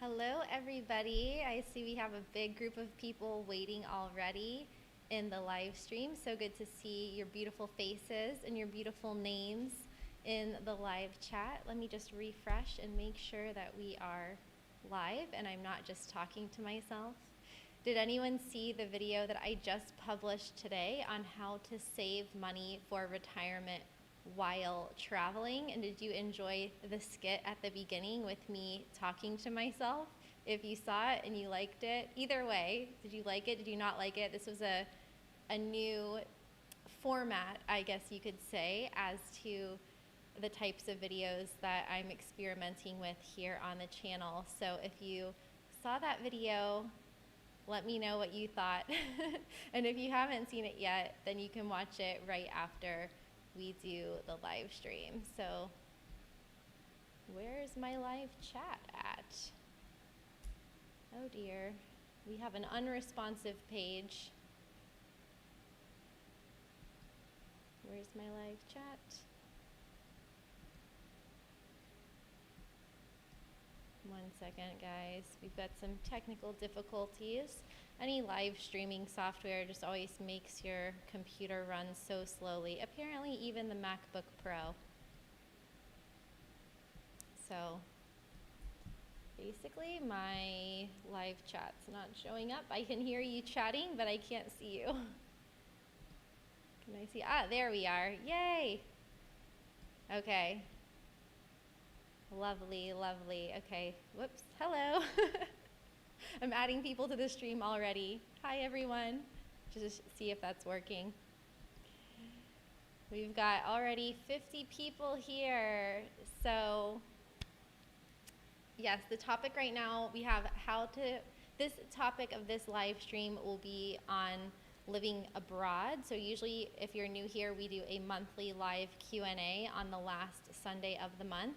Hello, everybody. I see we have a big group of people waiting already in the live stream. So good to see your beautiful faces and your beautiful names in the live chat. Let me just refresh and make sure that we are live and I'm not just talking to myself. Did anyone see the video that I just published today on how to save money for retirement while traveling? And did you enjoy the skit at the beginning with me talking to myself? If you saw it and you liked it, either way, did you like it? Did you not like it? This was a new format, I guess you could say, as to the types of videos that I'm experimenting with here on the channel. So if you saw that video, let me know what you thought. And if you haven't seen it yet, then you can watch it right after we do the live stream. So where's my live chat at? Oh dear, we have an unresponsive page. Where's my live chat? One second, guys. We've got some technical difficulties. Any live streaming software just always makes your computer run so slowly. Apparently, even the MacBook Pro. So, basically, my live chat's not showing up. I can hear you chatting, but I can't see you. Can I see? Ah, there we are. Yay! Okay. Lovely, lovely. Okay, whoops, hello. I'm adding people to the stream already. Hi, everyone. Just see if that's working. We've got already 50 people here. So, yes, the topic right now, we have this topic of this live stream will be on living abroad. So usually, if you're new here, we do a monthly live Q&A on the last Sunday of the month.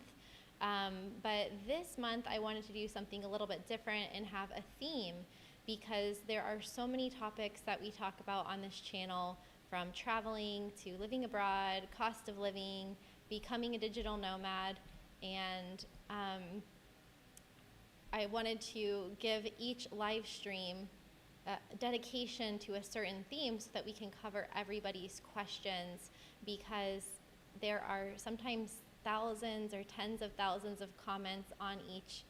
But this month I wanted to do something a little bit different and have a theme, because there are so many topics that we talk about on this channel, from traveling to living abroad, cost of living, becoming a digital nomad, and I wanted to give each live stream dedication to a certain theme so that we can cover everybody's questions, because there are sometimes thousands or tens of thousands of comments on each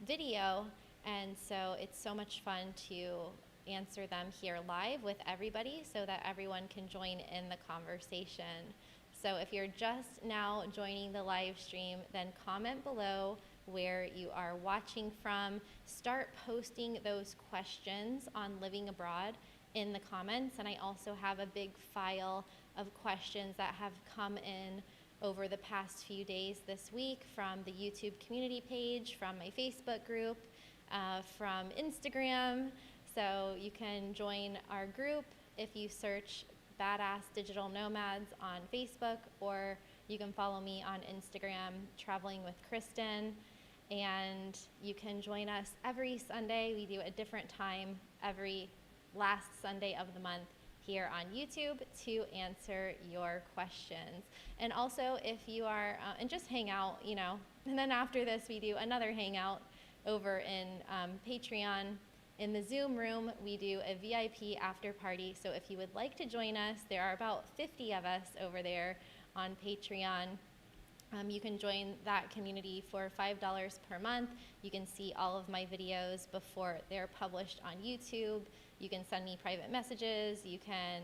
video, and so it's so much fun to answer them here live with everybody so that everyone can join in the conversation. So if you're just now joining the live stream, then comment below where you are watching from. Start posting those questions on living abroad in the comments, and I also have a big file of questions that have come in over the past few days this week from the YouTube community page, from my Facebook group, from Instagram. So you can join our group if you search Badass Digital Nomads on Facebook, or you can follow me on Instagram, Traveling with Kristin. And you can join us every Sunday. We do a different time every last Sunday of the month here on YouTube to answer your questions. And also, if you are, and just hang out, and then after this we do another hangout over in Patreon. In the Zoom room, we do a VIP after party. So if you would like to join us, there are about 50 of us over there on Patreon. You can join that community for $5 per month. You can see all of my videos before they're published on YouTube. You can send me private messages. You can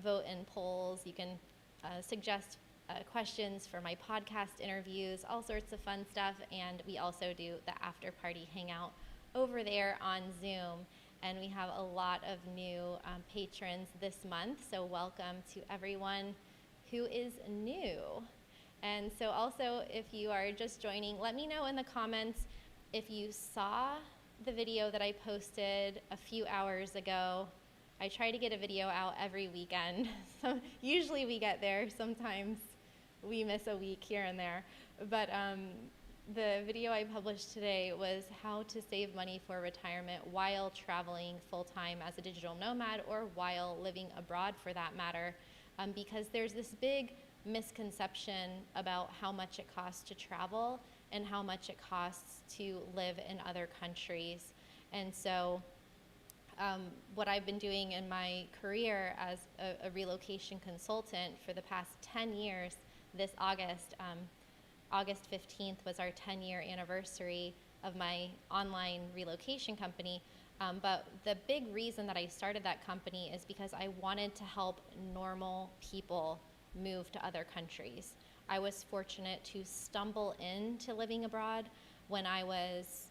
vote in polls. You can suggest questions for my podcast interviews, all sorts of fun stuff. And we also do the after party hangout over there on Zoom. And we have a lot of new patrons this month. So welcome to everyone who is new. And so also, if you are just joining, let me know in the comments if you saw the video that I posted a few hours ago. I try to get a video out every weekend. So usually we get there. Sometimes we miss a week here and there. But the video I published today was how to save money for retirement while traveling full-time as a digital nomad, or while living abroad for that matter, because there's this big misconception about how much it costs to travel, and how much it costs to live in other countries. And so what I've been doing in my career as a relocation consultant for the past 10 years, this August, August 15th was our 10-year anniversary of my online relocation company. But the big reason that I started that company is because I wanted to help normal people move to other countries. I was fortunate to stumble into living abroad when I was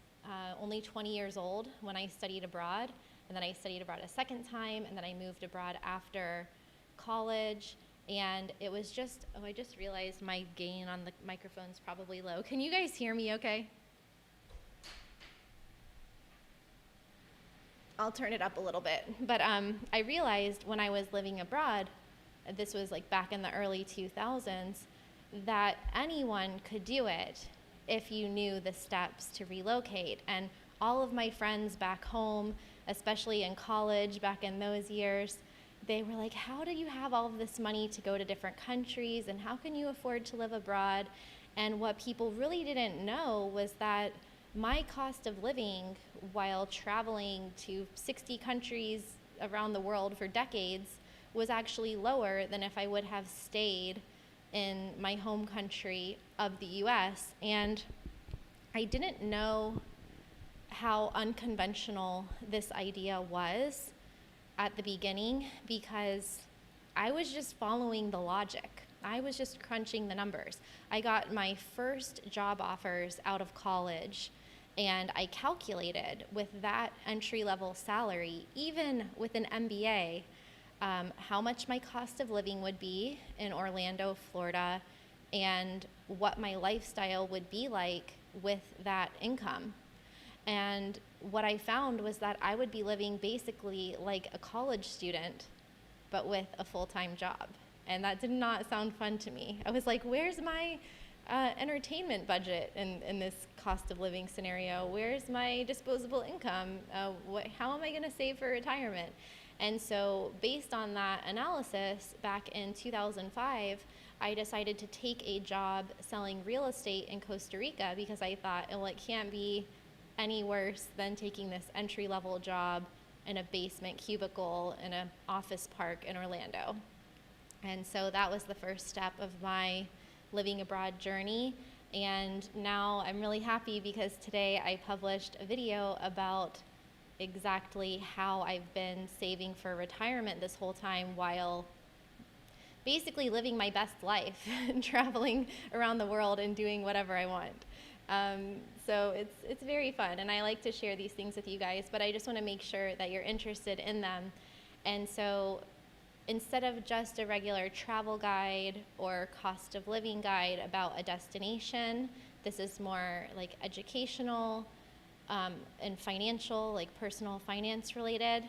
only 20 years old when I studied abroad. And then I studied abroad a second time, and then I moved abroad after college. And it was just, I just realized my gain on the microphone's probably low. Can you guys hear me okay? I'll turn it up a little bit. But I realized when I was living abroad, this was like back in the early 2000s, that anyone could do it if you knew the steps to relocate. And all of my friends back home, especially in college back in those years, they were like, how do you have all of this money to go to different countries, and how can you afford to live abroad? And what people really didn't know was that my cost of living while traveling to 60 countries around the world for decades was actually lower than if I would have stayed in my home country of the US. And I didn't know how unconventional this idea was at the beginning, because I was just following the logic. I was just crunching the numbers. I got my first job offers out of college, and I calculated with that entry-level salary, even with an MBA, how much my cost of living would be in Orlando, Florida, and what my lifestyle would be like with that income. And what I found was that I would be living basically like a college student, but with a full-time job. And that did not sound fun to me. I was like, where's my entertainment budget in this cost of living scenario? Where's my disposable income? How am I gonna save for retirement? And so based on that analysis, back in 2005, I decided to take a job selling real estate in Costa Rica, because I thought, well, it can't be any worse than taking this entry-level job in a basement cubicle in an office park in Orlando. And so that was the first step of my living abroad journey. And now I'm really happy because today I published a video about exactly how I've been saving for retirement this whole time while basically living my best life and traveling around the world and doing whatever I want. So it's very fun, and I like to share these things with you guys, but I just want to make sure that you're interested in them. And so instead of just a regular travel guide or cost of living guide about a destination, this is more like educational and financial, like personal finance related.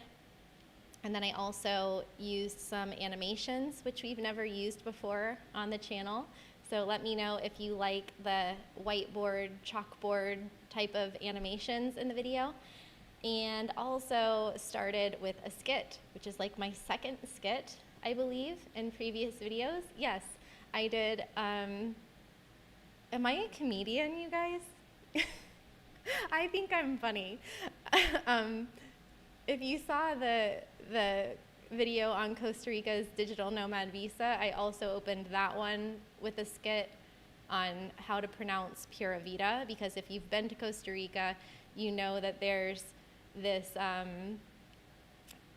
And then I also used some animations, which we've never used before on the channel. So let me know if you like the whiteboard, chalkboard type of animations in the video. And also started with a skit, which is like my second skit, I believe, in previous videos. Yes, I did. Am I a comedian, you guys? I think I'm funny. If you saw the video on Costa Rica's digital nomad visa, I also opened that one with a skit on how to pronounce Pura Vida, because if you've been to Costa Rica, you know that there's this,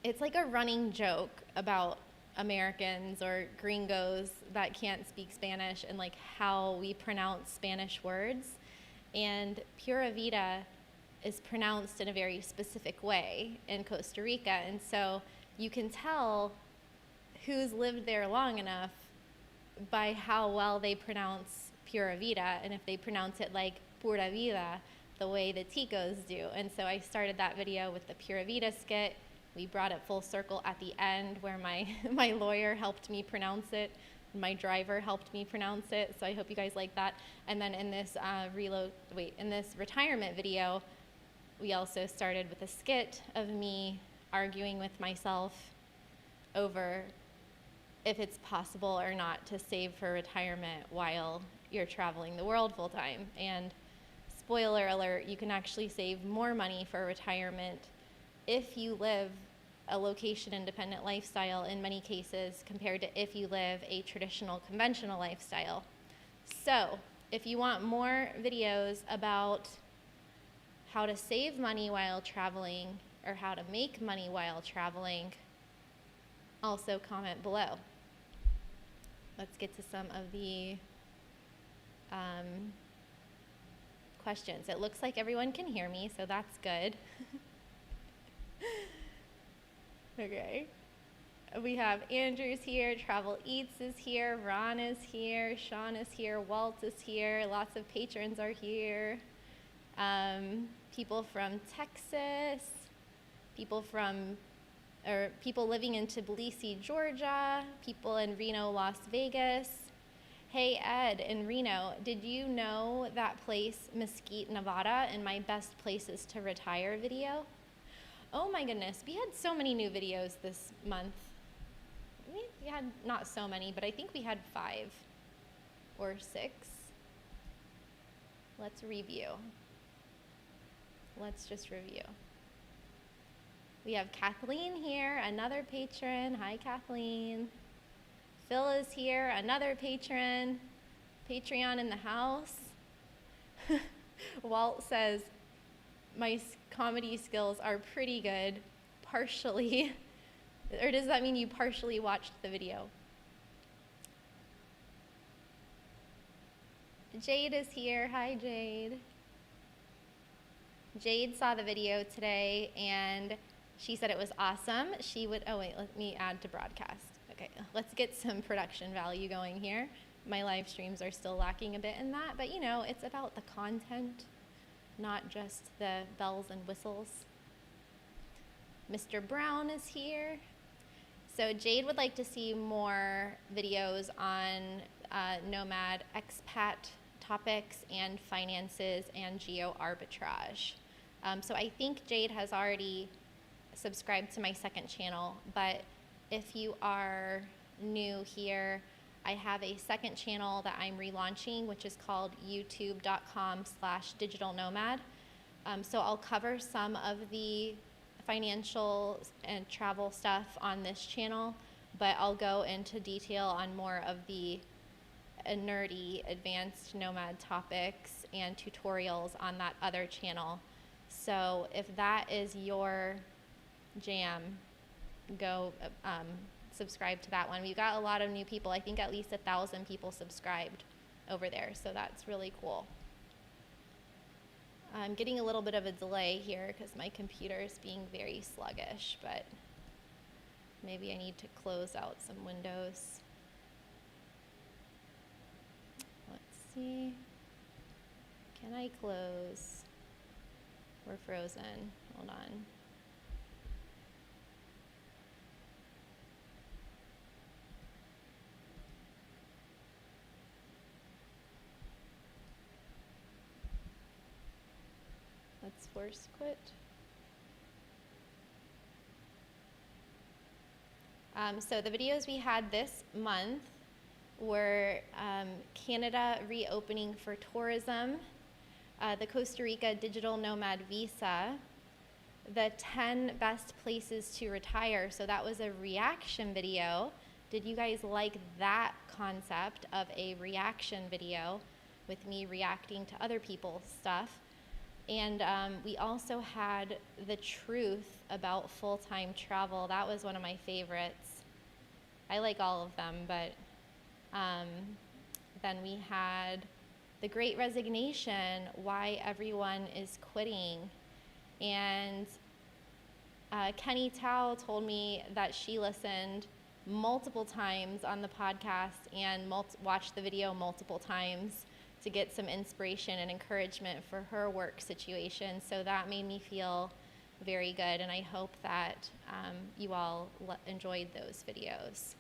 it's like a running joke about Americans or gringos that can't speak Spanish and like how we pronounce Spanish words. And Pura Vida is pronounced in a very specific way in Costa Rica, and so you can tell who's lived there long enough by how well they pronounce Pura Vida, and if they pronounce it like Pura Vida, the way the Ticos do. And so I started that video with the Pura Vida skit. We brought it full circle at the end where my lawyer helped me pronounce it. My driver helped me pronounce it, so I hope you guys like that. And then in this in this retirement video, we also started with a skit of me arguing with myself over if it's possible or not to save for retirement while you're traveling the world full time. And spoiler alert, you can actually save more money for retirement if you live a location-independent lifestyle in many cases compared to if you live a traditional conventional lifestyle. So if you want more videos about how to save money while traveling or how to make money while traveling, also comment below. Let's get to some of the questions. It looks like everyone can hear me, so that's good. Okay. We have Andrew's here, Travel Eats is here, Ron is here, Sean is here, Walt is here, lots of patrons are here. People from Texas, people living in Tbilisi, Georgia, people in Reno, Las Vegas. Hey Ed in Reno, did you know that place, Mesquite, Nevada, in my best places to retire video? Oh my goodness, we had so many new videos this month. We had not so many, but I think we had 5 or 6. Let's review. Let's just review. We have Kathleen here, another patron. Hi, Kathleen. Phil is here, another patron. Patreon in the house. Walt says, my comedy skills are pretty good, partially. Or does that mean you partially watched the video? Jade is here. Hi, Jade. Jade saw the video today, and she said it was awesome. She would, oh wait, let me add to broadcast. Okay, let's get some production value going here. My live streams are still lacking a bit in that, but you know, it's about the content, not just the bells and whistles. Mr. Brown is here. So Jade would like to see more videos on Nomad expat topics and finances and geo arbitrage. So I think Jade has already subscribed to my second channel, but if you are new here, I have a second channel that I'm relaunching, which is called youtube.com/digitalnomad. So I'll cover some of the financial and travel stuff on this channel, but I'll go into detail on more of the nerdy advanced nomad topics and tutorials on that other channel. So if that is your jam, go subscribe to that one. We've got a lot of new people. I think at least 1,000 people subscribed over there, so that's really cool. I'm getting a little bit of a delay here because my computer is being very sluggish, but maybe I need to close out some windows. Let's see. Can I close? We're frozen. Hold on. Let's force quit. So the videos we had this month were Canada reopening for tourism, the Costa Rica digital nomad visa, the 10 best places to retire. So that was a reaction video. Did you guys like that concept of a reaction video with me reacting to other people's stuff? And we also had the truth about full-time travel. That was one of my favorites. I like all of them, but then we had the Great Resignation, why everyone is quitting. And Kenny Tao told me that she listened multiple times on the podcast and watched the video multiple times to get some inspiration and encouragement for her work situation. So that made me feel very good, and I hope that you all enjoyed those videos.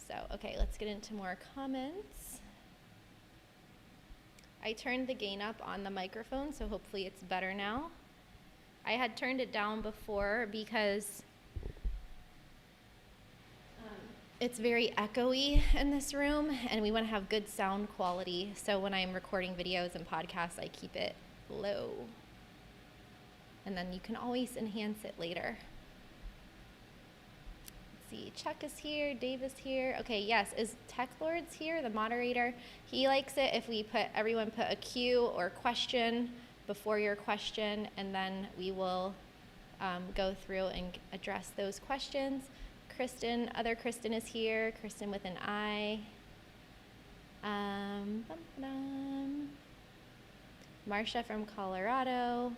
So, okay, let's get into more comments. I turned the gain up on the microphone, so hopefully it's better now. I had turned it down before because it's very echoey in this room, and we want to have good sound quality. So when I'm recording videos and podcasts, I keep it low. And then you can always enhance it later. Let's see, Chuck is here, Dave is here. Okay, yes, is Tech Lords here, the moderator? He likes it if we everyone put a Q or question before your question, and then we will go through and address those questions. Kristin, other Kristin is here, Kristin with an I. Marcia from Colorado.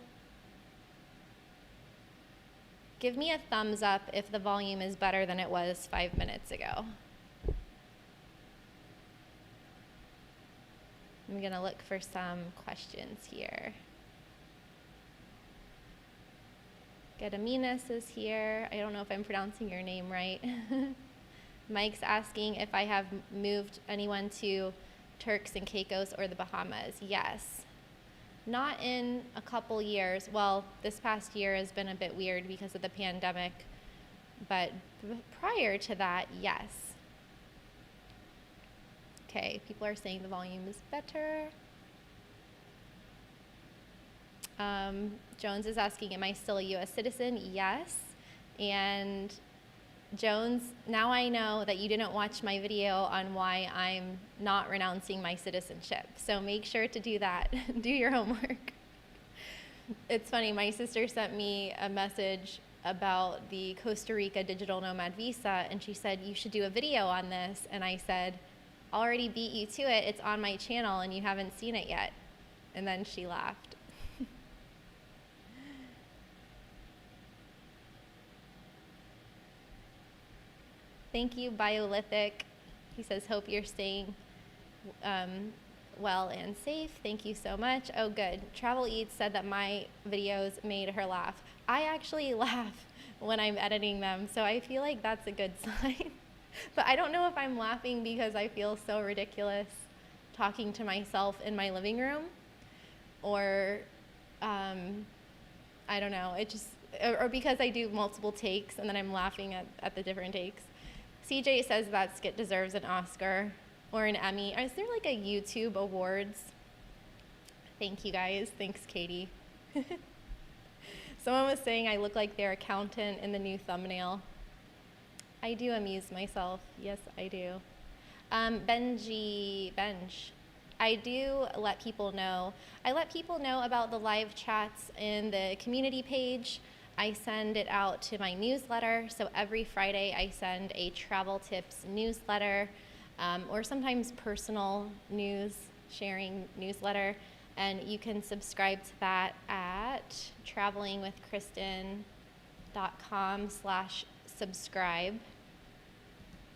Give me a thumbs up if the volume is better than it was 5 minutes ago. I'm gonna look for some questions here. Gediminas is here. I don't know if I'm pronouncing your name right. Mike's asking if I have moved anyone to Turks and Caicos or the Bahamas. Yes. Not in a couple years. Well, this past year has been a bit weird because of the pandemic, but prior to that, yes. Okay, people are saying the volume is better. Jones is asking, am I still a U.S. citizen? Yes. And Jones, now I know that you didn't watch my video on why I'm not renouncing my citizenship. So make sure to do that. Do your homework. It's funny, my sister sent me a message about the Costa Rica digital nomad visa, and she said, you should do a video on this. And I said, already beat you to it. It's on my channel and you haven't seen it yet. And then she laughed. Thank you, Biolithic. He says, hope you're staying well and safe. Thank you so much. Oh, good. Travel Eats said that my videos made her laugh. I actually laugh when I'm editing them, so I feel like that's a good sign. But I don't know if I'm laughing because I feel so ridiculous talking to myself in my living room, or I don't know, it just, or because I do multiple takes and then I'm laughing at the different takes. CJ says that skit deserves an Oscar or an Emmy. Is there like a YouTube awards? Thank you guys. Thanks, Katie. Someone was saying I look like their accountant in the new thumbnail. I do amuse myself. Yes, I do. Benj, I do let people know. I let people know about the live chats in the community page. I send it out to my newsletter. So every Friday I send a travel tips newsletter, or sometimes personal news sharing newsletter. And you can subscribe to that at travelingwithkristin.com/subscribe.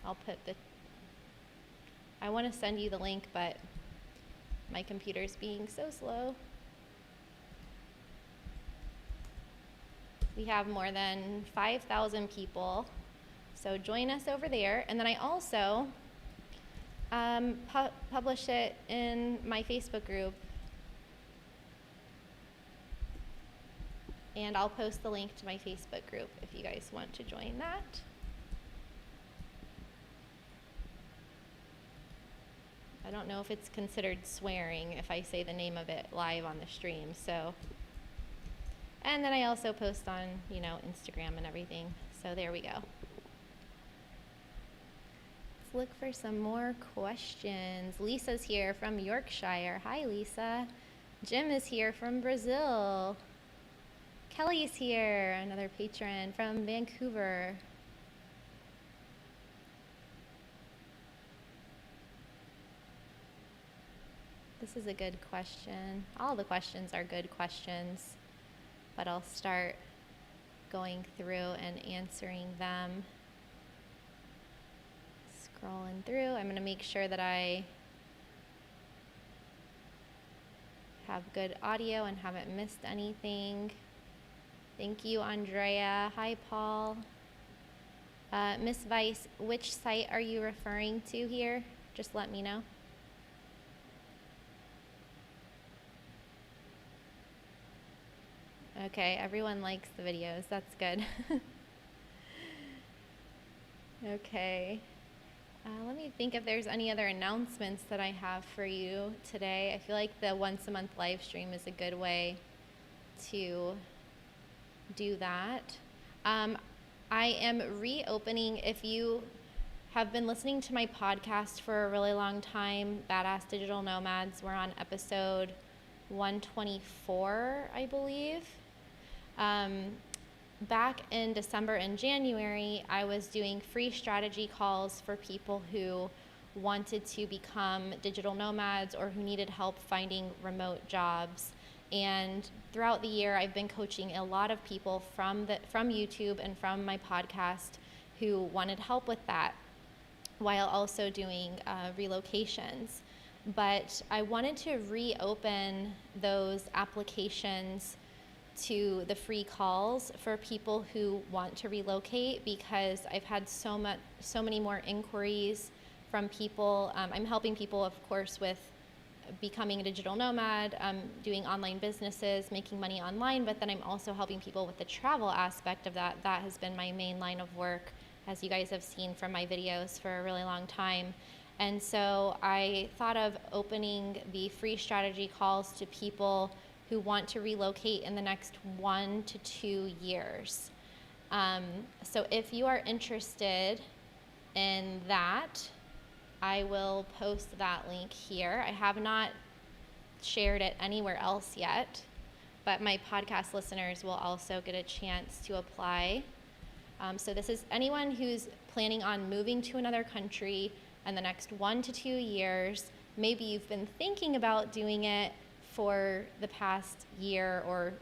I'll put I want to send you the link, but my computer's being so slow. We have more than 5,000 people, so join us over there. And then I also publish it in my Facebook group. And I'll post the link to my Facebook group if you guys want to join that. I don't know if it's considered swearing if I say the name of it live on the stream, so. And then I also post on, Instagram and everything. So there we go. Let's look for some more questions. Lisa's here from Yorkshire. Hi, Lisa. Jim is here from Brazil. Kelly's here, another patron from Vancouver. This is a good question. All the questions are good questions, but I'll start going through and answering them. Scrolling through. I'm going to make sure that I have good audio and haven't missed anything. Thank you, Andrea. Hi, Paul. Miss Weiss, which site are you referring to here? Just let me know. Okay, everyone likes the videos. That's good. Okay. Let me think if there's any other announcements that I have for you today. I feel like the once a month live stream is a good way to do that. I am reopening. If you have been listening to my podcast for a really long time, Badass Digital Nomads, we're on episode 124, I believe. Back in December and January, I was doing free strategy calls for people who wanted to become digital nomads or who needed help finding remote jobs. And throughout the year, I've been coaching a lot of people from YouTube and from my podcast who wanted help with that, while also doing relocations. But I wanted to reopen those applications to the free calls for people who want to relocate, because I've had so many more inquiries from people. I'm helping people, of course, with becoming a digital nomad, doing online businesses, making money online, but then I'm also helping people with the travel aspect of that. That has been my main line of work, as you guys have seen from my videos for a really long time. And so I thought of opening the free strategy calls to people who want to relocate in the next 1 to 2 years. So if you are interested in that, I will post that link here. I have not shared it anywhere else yet, but my podcast listeners will also get a chance to apply. So this is anyone who's planning on moving to another country in the next 1 to 2 years. Maybe you've been thinking about doing it for the past year or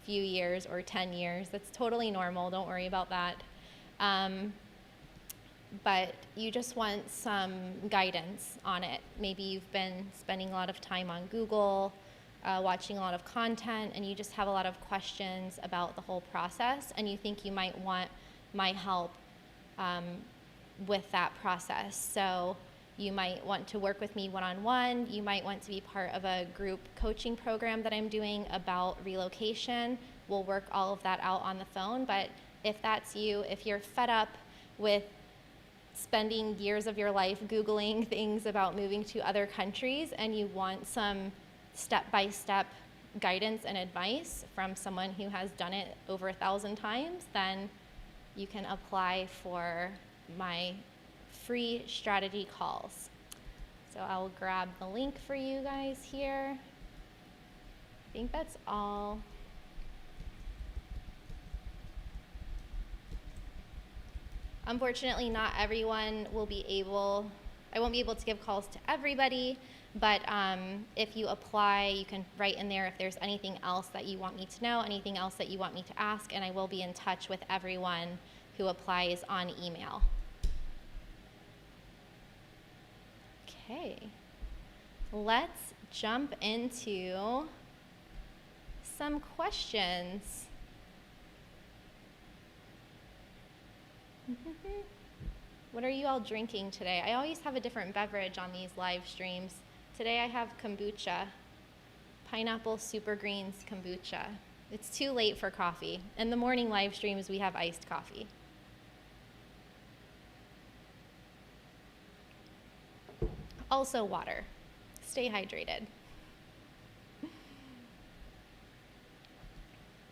few years or 10 years. That's totally normal. Don't worry about that. But you just want some guidance on it. Maybe you've been spending a lot of time on Google, watching a lot of content, and you just have a lot of questions about the whole process, and you think you might want my help with that process. So you might want to work with me one-on-one. You might want to be part of a group coaching program that I'm doing about relocation. We'll work all of that out on the phone. But if that's you, if you're fed up with spending years of your life Googling things about moving to other countries and you want some step-by-step guidance and advice from someone who has done it over 1,000 times, then you can apply for my free strategy calls. So I'll grab the link for you guys here. I think that's all. Unfortunately, not everyone will be able, I won't be able to give calls to everybody, but if you apply, you can write in there if there's anything else that you want me to know, anything else that you want me to ask, and I will be in touch with everyone who applies on email. Okay, let's jump into some questions. What are you all drinking today? I always have a different beverage on these live streams. Today I have kombucha, pineapple super greens kombucha. It's too late for coffee. In the morning live streams, we have iced coffee. Also water. Stay hydrated.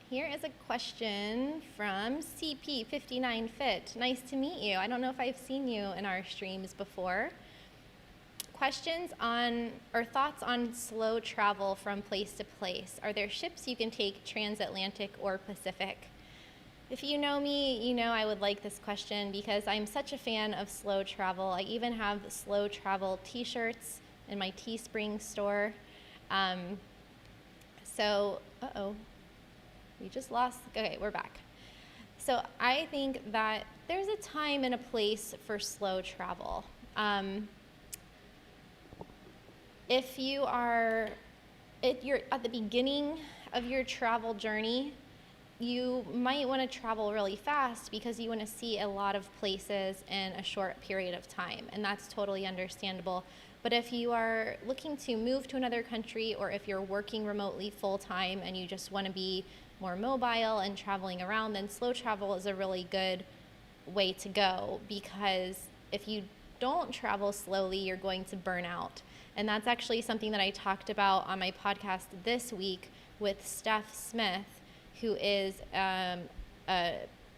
Here is a question from CP59Fit. Nice to meet you. I don't know if I've seen you in our streams before. Questions on, or thoughts on slow travel from place to place. Are there ships you can take transatlantic or Pacific? If you know me, you know I would like this question because I'm such a fan of slow travel. I even have slow travel t-shirts in my Teespring store. We just lost, okay, we're back. So I think that there's a time and a place for slow travel. If you're at the beginning of your travel journey, you might want to travel really fast because you want to see a lot of places in a short period of time, and that's totally understandable. But if you are looking to move to another country, or if you're working remotely full-time and you just want to be more mobile and traveling around, then slow travel is a really good way to go, because if you don't travel slowly, you're going to burn out. And that's actually something that I talked about on my podcast this week with Steph Smith, who is a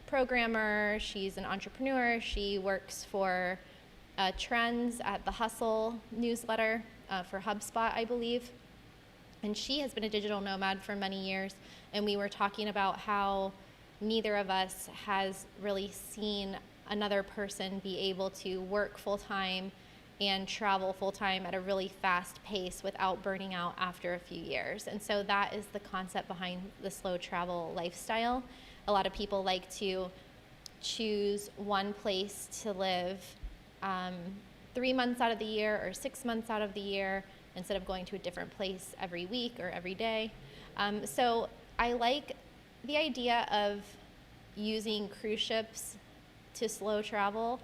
programmer. She's an entrepreneur. She works for Trends at the Hustle newsletter for HubSpot, I believe. And she has been a digital nomad for many years. And we were talking about how neither of us has really seen another person be able to work full-time and travel full-time at a really fast pace without burning out after a few years. And so that is the concept behind the slow travel lifestyle. A lot of people like to choose one place to live 3 months out of the year or 6 months out of the year instead of going to a different place every week or every day. So I like the idea of using cruise ships to slow travel,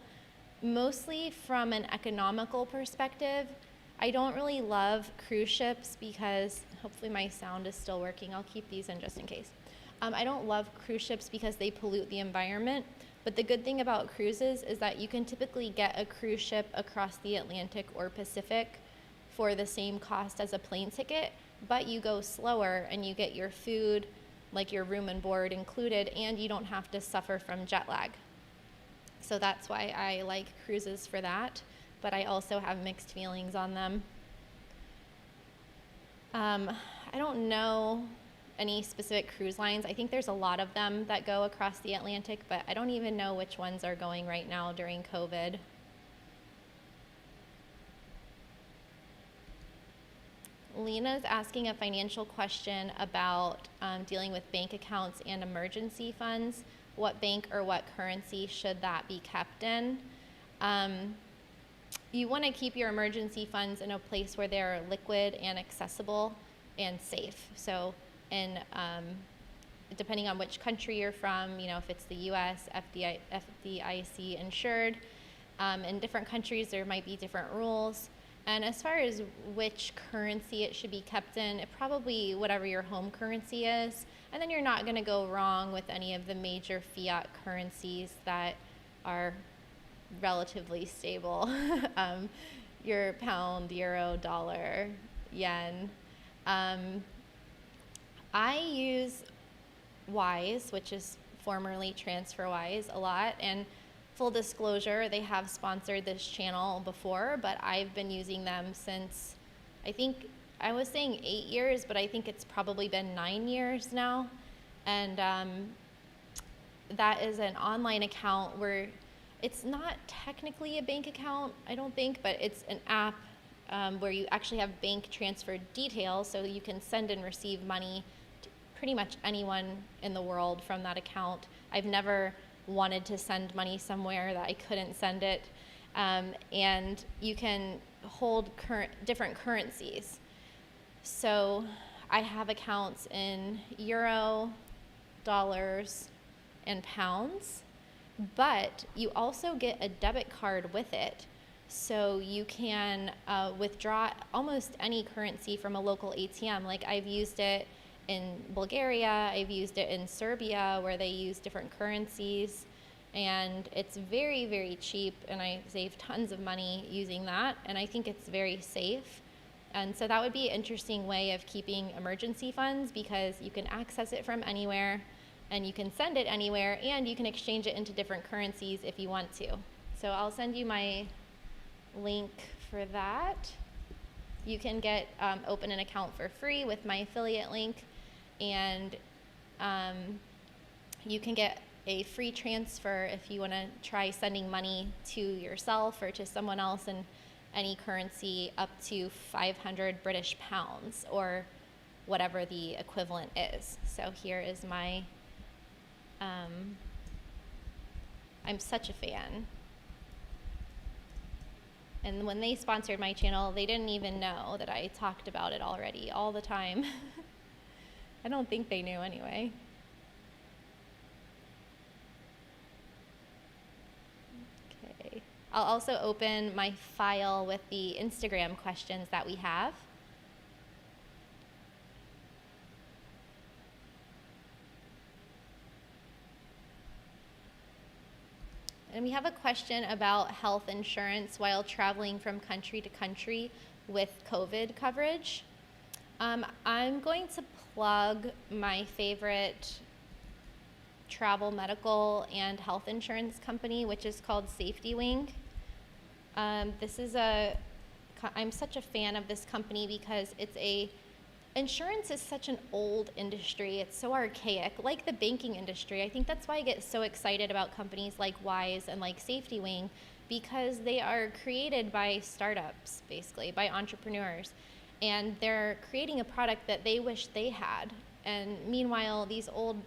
mostly from an economical perspective. I don't really love cruise ships because, hopefully my sound is still working. I'll keep these in just in case. I don't love cruise ships because they pollute the environment. But the good thing about cruises is that you can typically get a cruise ship across the Atlantic or Pacific for the same cost as a plane ticket, but you go slower and you get your food, like your room and board included, and you don't have to suffer from jet lag. So that's why I like cruises for that, but I also have mixed feelings on them. I don't know any specific cruise lines. I think there's a lot of them that go across the Atlantic, but I don't even know which ones are going right now during COVID. Lena's asking a financial question about dealing with bank accounts and emergency funds. What bank or what currency should that be kept in? You want to keep your emergency funds in a place where they're liquid and accessible and safe. So, depending on which country you're from, if it's the U.S., FDIC insured. In different countries, there might be different rules. And as far as which currency it should be kept in, probably whatever your home currency is. And then you're not going to go wrong with any of the major fiat currencies that are relatively stable. Your pound, euro, dollar, yen. I use Wise, which is formerly TransferWise, a lot. And full disclosure, they have sponsored this channel before, but I've been using them since, I think, I was saying 8 years, but I think it's probably been 9 years now. And that is an online account where it's not technically a bank account, I don't think, but it's an app where you actually have bank transfer details, so you can send and receive money to pretty much anyone in the world from that account. I've never wanted to send money somewhere that I couldn't send it. And you can hold different currencies. So I have accounts in euro, dollars, and pounds, but you also get a debit card with it. So you can withdraw almost any currency from a local ATM. Like I've used it in Bulgaria, I've used it in Serbia where they use different currencies, and it's very, very cheap, and I save tons of money using that, and I think it's very safe. And so that would be an interesting way of keeping emergency funds, because you can access it from anywhere and you can send it anywhere, and you can exchange it into different currencies if you want to. So I'll send you my link for that. You can get open an account for free with my affiliate link, and you can get a free transfer if you want to try sending money to yourself or to someone else in any currency up to 500 British pounds or whatever the equivalent is. So here is my, I'm such a fan. And when they sponsored my channel, they didn't even know that I talked about it already all the time. I don't think they knew anyway. Okay. I'll also open my file with the Instagram questions that we have. And we have a question about health insurance while traveling from country to country with COVID coverage. I'm going to plug my favorite travel, medical, and health insurance company, which is called Safety Wing. I'm such a fan of this company because insurance is such an old industry. It's so archaic, like the banking industry. I think that's why I get so excited about companies like Wise and like Safety Wing, because they are created by startups, basically, by entrepreneurs. And they're creating a product that they wish they had. And meanwhile, these old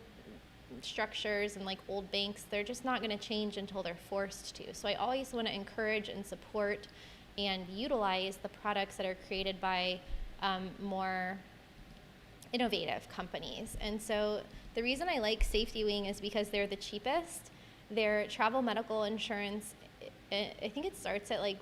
structures and like old banks, they're just not going to change until they're forced to. So I always want to encourage and support and utilize the products that are created by more innovative companies. And so the reason I like Safety Wing is because they're the cheapest. Their travel medical insurance, I think it starts at like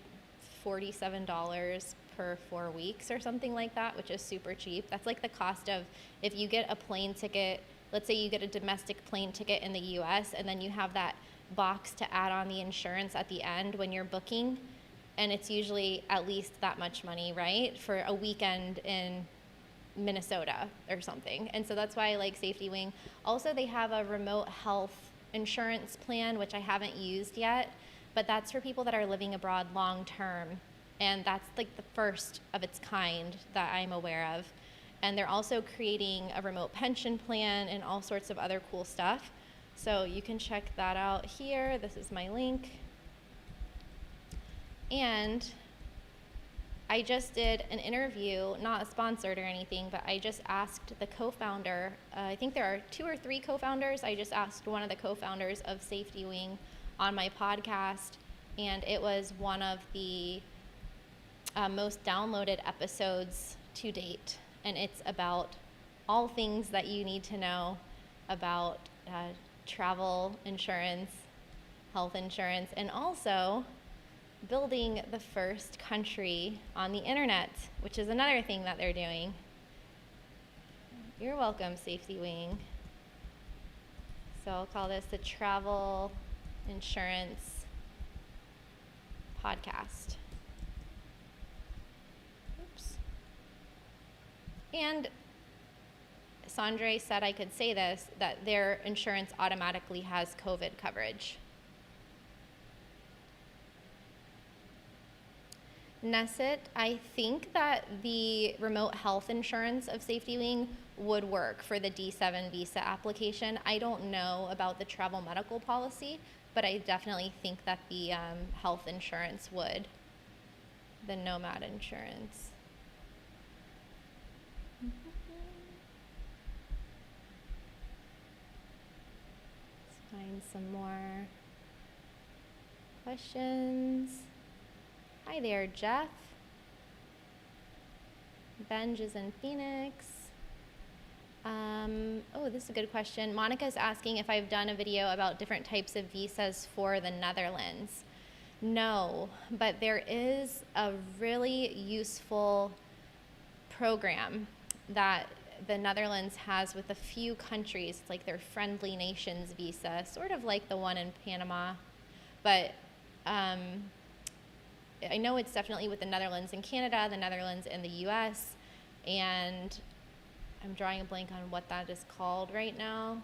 $47 per 4 weeks or something like that, which is super cheap. That's like the cost of if you get a plane ticket. Let's say you get a domestic plane ticket in the US and then you have that box to add on the insurance at the end when you're booking, and it's usually at least that much money, right? For a weekend in Minnesota or something. And so that's why I like Safety Wing. Also, they have a remote health insurance plan, which I haven't used yet, but that's for people that are living abroad long term. And that's like the first of its kind that I'm aware of. And they're also creating a remote pension plan and all sorts of other cool stuff. So you can check that out here. This is my link. And I just did an interview, not sponsored or anything, but I just asked the co-founder, I think there are 2 or 3 co-founders. I just asked one of the co-founders of Safety Wing on my podcast, and it was one of the most downloaded episodes to date. And it's about all things that you need to know about travel insurance, health insurance, and also building the first country on the internet, which is another thing that they're doing. You're welcome, Safety Wing. So I'll call this the Travel Insurance Podcast. And Sandre said I could say this, that their insurance automatically has COVID coverage. Nesset, I think that the remote health insurance of Safety Wing would work for the D7 visa application. I don't know about the travel medical policy, but I definitely think that the health insurance would, the Nomad insurance. Find some more questions. Hi there, Jeff. Benj is in Phoenix. This is a good question. Monica's asking if I've done a video about different types of visas for the Netherlands. No, but there is a really useful program that the Netherlands has with a few countries. It's like their friendly nations visa, sort of like the one in Panama. But I know it's definitely with the Netherlands and Canada, the Netherlands and the US, and I'm drawing a blank on what that is called right now.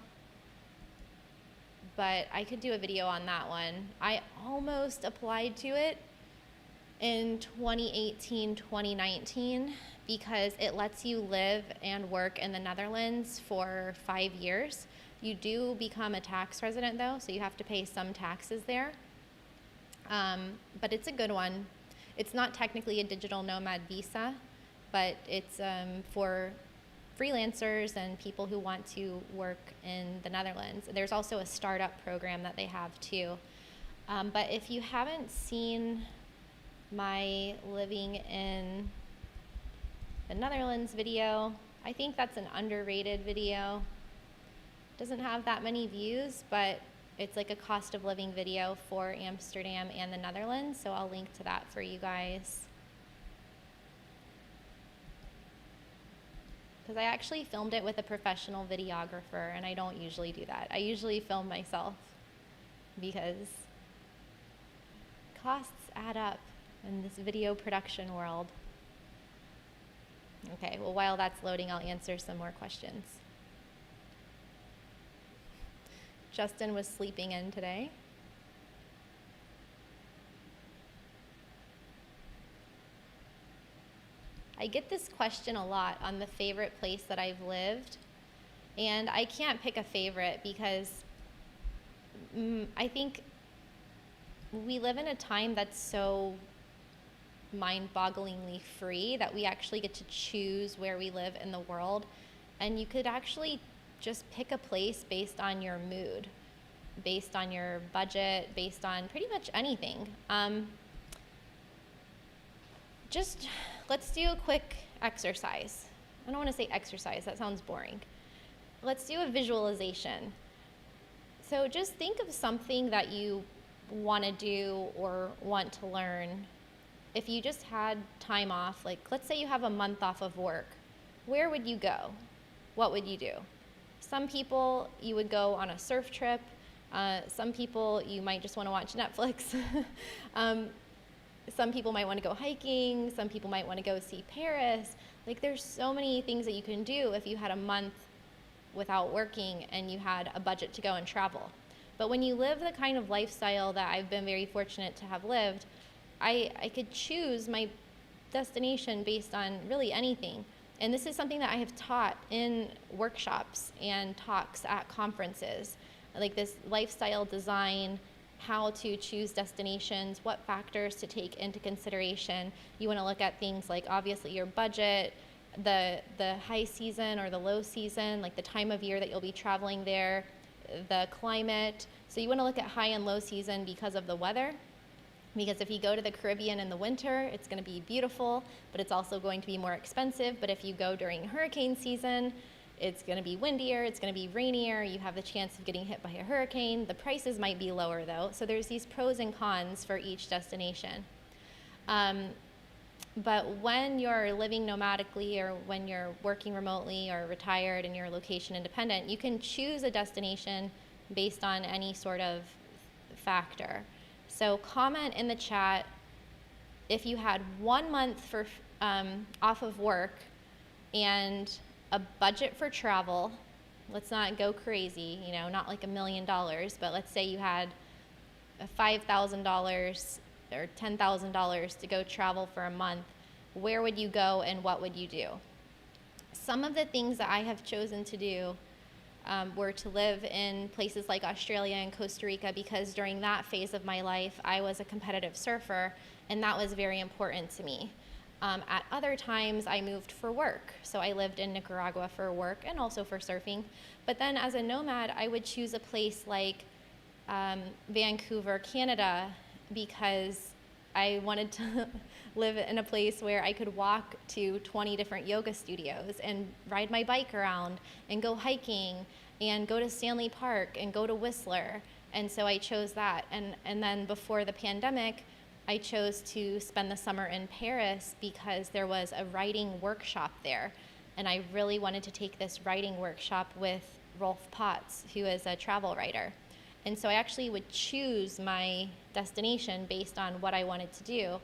But I could do a video on that one. I almost applied to it in 2018, 2019, because it lets you live and work in the Netherlands for 5 years. You do become a tax resident though, so you have to pay some taxes there. But it's a good one. It's not technically a digital nomad visa, but it's for freelancers and people who want to work in the Netherlands. There's also a startup program that they have too. But if you haven't seen my living in the Netherlands video, I think that's an underrated video. Doesn't have that many views, but it's like a cost of living video for Amsterdam and the Netherlands, so I'll link to that for you guys. Because I actually filmed it with a professional videographer, and I don't usually do that. I usually film myself because costs add up in this video production world. Okay, well, while that's loading, I'll answer some more questions. Justin was sleeping in today. I get this question a lot on the favorite place that I've lived, and I can't pick a favorite because I think we live in a time that's so mind-bogglingly free that we actually get to choose where we live in the world, and you could actually just pick a place based on your mood, based on your budget, based on pretty much anything. Just let's do a quick exercise. I don't want to say exercise, that sounds boring. Let's do a visualization. So just think of something that you want to do or want to learn. If you just had time off, like let's say you have a month off of work, where would you go? What would you do? Some people, you would go on a surf trip. Some people, you might just want to watch Netflix. Some people might want to go hiking. Some people might want to go see Paris. Like there's so many things that you can do if you had a month without working and you had a budget to go and travel. But when you live the kind of lifestyle that I've been very fortunate to have lived, I could choose my destination based on really anything. And this is something that I have taught in workshops and talks at conferences, like this lifestyle design, how to choose destinations, what factors to take into consideration. You want to look at things like obviously your budget, the high season or the low season, like the time of year that you'll be traveling there, the climate. So you want to look at high and low season because of the weather. Because if you go to the Caribbean in the winter, it's going to be beautiful, but it's also going to be more expensive. But if you go during hurricane season, it's going to be windier, it's going to be rainier, you have the chance of getting hit by a hurricane. The prices might be lower though, so there's these pros and cons for each destination. But when you're living nomadically or when you're working remotely or retired and you're location independent, you can choose a destination based on any sort of factor. So comment in the chat if you had 1 month for off of work and a budget for travel. Let's not go crazy, you know, not like $1 million, but let's say you had $5,000 or $10,000 to go travel for a month. Where would you go and what would you do? Some of the things that I have chosen to do were to live in places like Australia and Costa Rica, because during that phase of my life, I was a competitive surfer, and that was very important to me. At other times, I moved for work. So I lived in Nicaragua for work and also for surfing. But then as a nomad, I would choose a place like Vancouver, Canada, because I wanted to live in a place where I could walk to 20 different yoga studios and ride my bike around and go hiking and go to Stanley Park and go to Whistler. And so I chose that. And then before the pandemic, I chose to spend the summer in Paris because there was a writing workshop there. And I really wanted to take this writing workshop with Rolf Potts, who is a travel writer. And so I actually would choose my destination based on what I wanted to do.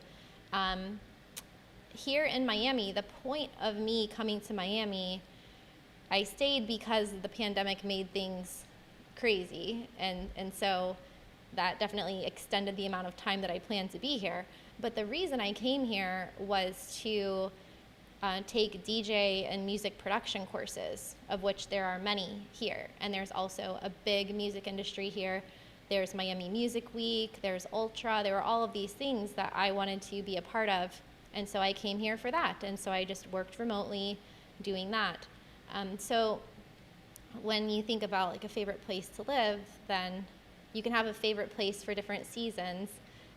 Here in Miami, the point of me coming to Miami, I stayed because the pandemic made things crazy. And so that definitely extended the amount of time that I planned to be here. But the reason I came here was to take DJ and music production courses, of which there are many here. And there's also a big music industry here. There's Miami Music Week, there's Ultra, there were all of these things that I wanted to be a part of. And so I came here for that. And so I just worked remotely doing that. So when you think about like a favorite place to live, then you can have a favorite place for different seasons.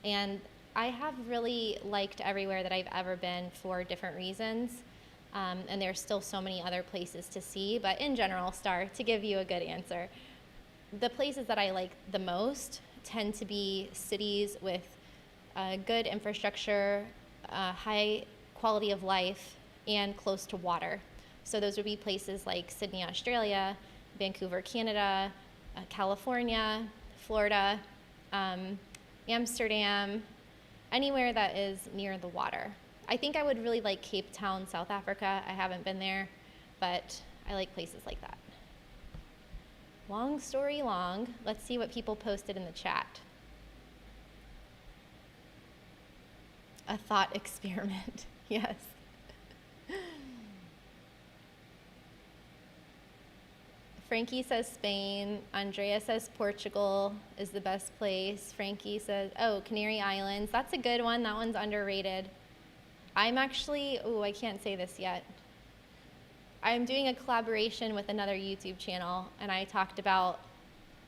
And I have really liked everywhere that I've ever been for different reasons. And there's still so many other places to see. But in general, Star, to give you a good answer, the places that I like the most tend to be cities with good infrastructure, high quality of life, and close to water. So those would be places like Sydney, Australia, Vancouver, Canada, California, Florida, Amsterdam, anywhere that is near the water. I think I would really like Cape Town, South Africa. I haven't been there, but I like places like that. Long story long, let's see what people posted in the chat. A thought experiment, yes. Frankie says Spain. Andrea says Portugal is the best place. Frankie says, oh, Canary Islands. That's a good one. That one's underrated. I'm actually, I can't say this yet. I'm doing a collaboration with another YouTube channel, and I talked about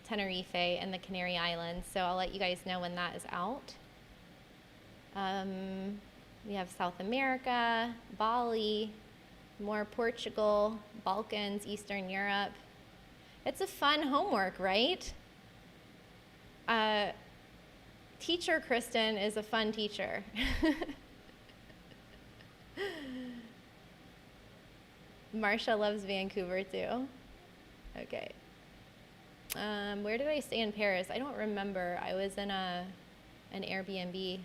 Tenerife and the Canary Islands, so I'll let you guys know when that is out. We have South America, Bali, more Portugal, Balkans, Eastern Europe. It's a fun homework, right? Teacher Kristin is a fun teacher. Marsha loves Vancouver too. Okay. Where did I stay in Paris? I don't remember. I was in an Airbnb.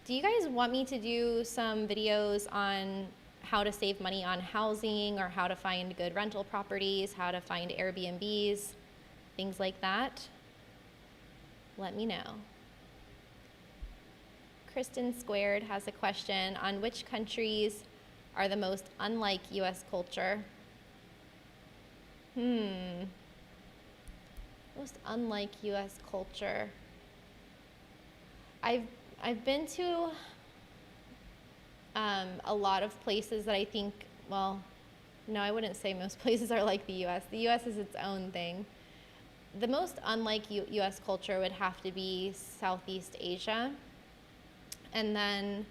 Do you guys want me to do some videos on how to save money on housing, or how to find good rental properties, how to find Airbnbs, things like that? Let me know. Kristen Squared has a question on which countries are the most unlike U.S. culture. Most unlike U.S. culture. I've been to a lot of places that I think, well, no, I wouldn't say most places are like the U.S. The U.S. is its own thing. The most unlike U.S. culture would have to be Southeast Asia. And then,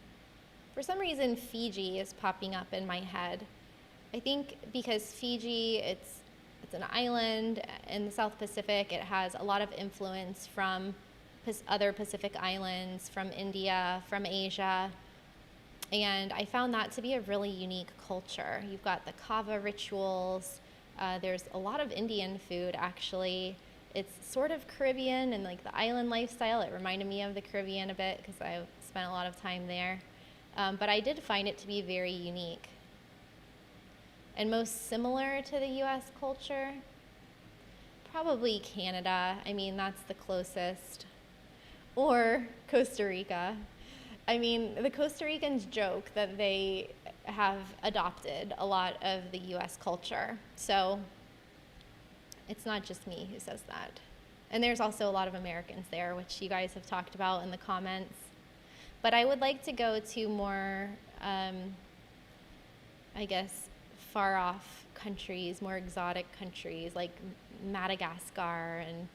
for some reason, Fiji is popping up in my head. I think because Fiji, it's an island in the South Pacific. It has a lot of influence from other Pacific islands, from India, from Asia. And I found that to be a really unique culture. You've got the kava rituals. There's a lot of Indian food, actually. It's sort of Caribbean and like the island lifestyle. It reminded me of the Caribbean a bit because I spent a lot of time there. But I did find it to be very unique. And most similar to the US culture, probably Canada. I mean, that's the closest. Or Costa Rica. I mean, the Costa Ricans joke that they have adopted a lot of the US culture. So it's not just me who says that. And there's also a lot of Americans there, which you guys have talked about in the comments. But I would like to go to more, I guess, far off countries, more exotic countries like Madagascar and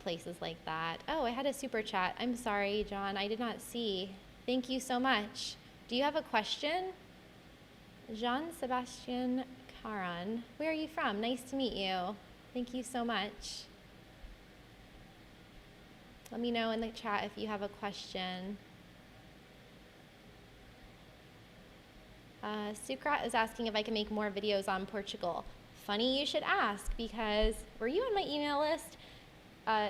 places like that. Oh, I had a super chat. I'm sorry, John, I did not see. Thank you so much. Do you have a question? Jean-Sebastian Caron, where are you from? Nice to meet you. Thank you so much. Let me know in the chat if you have a question. Sukrat is asking if I can make more videos on Portugal. Funny you should ask, because were you on my email list?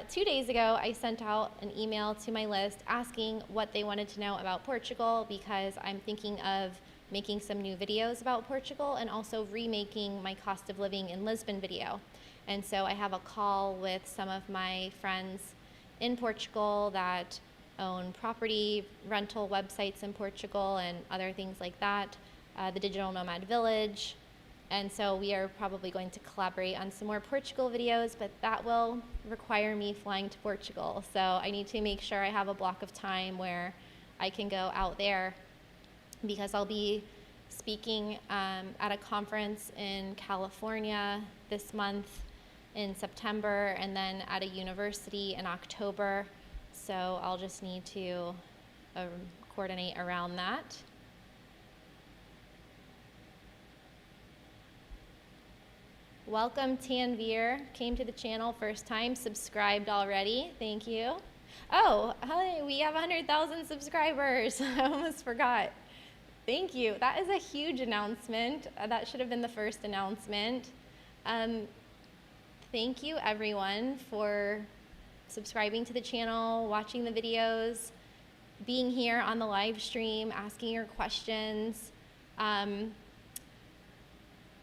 2 days ago, I sent out an email to my list asking what they wanted to know about Portugal, because I'm thinking of making some new videos about Portugal and also remaking my cost of living in Lisbon video. And so I have a call with some of my friends in Portugal that own property rental websites in Portugal and other things like that, the Digital Nomad Village. And so we are probably going to collaborate on some more Portugal videos, but that will require me flying to Portugal. So I need to make sure I have a block of time where I can go out there, because I'll be speaking at a conference in California this month in September, and then at a university in October. So I'll just need to coordinate around that. Welcome, Tanvir. Came to the channel first time, subscribed already. Thank you. Oh, hi, we have 100,000 subscribers. I almost forgot. Thank you. That is a huge announcement. That should have been the first announcement. Thank you, everyone, for subscribing to the channel, watching the videos. being here on the live stream, asking your questions.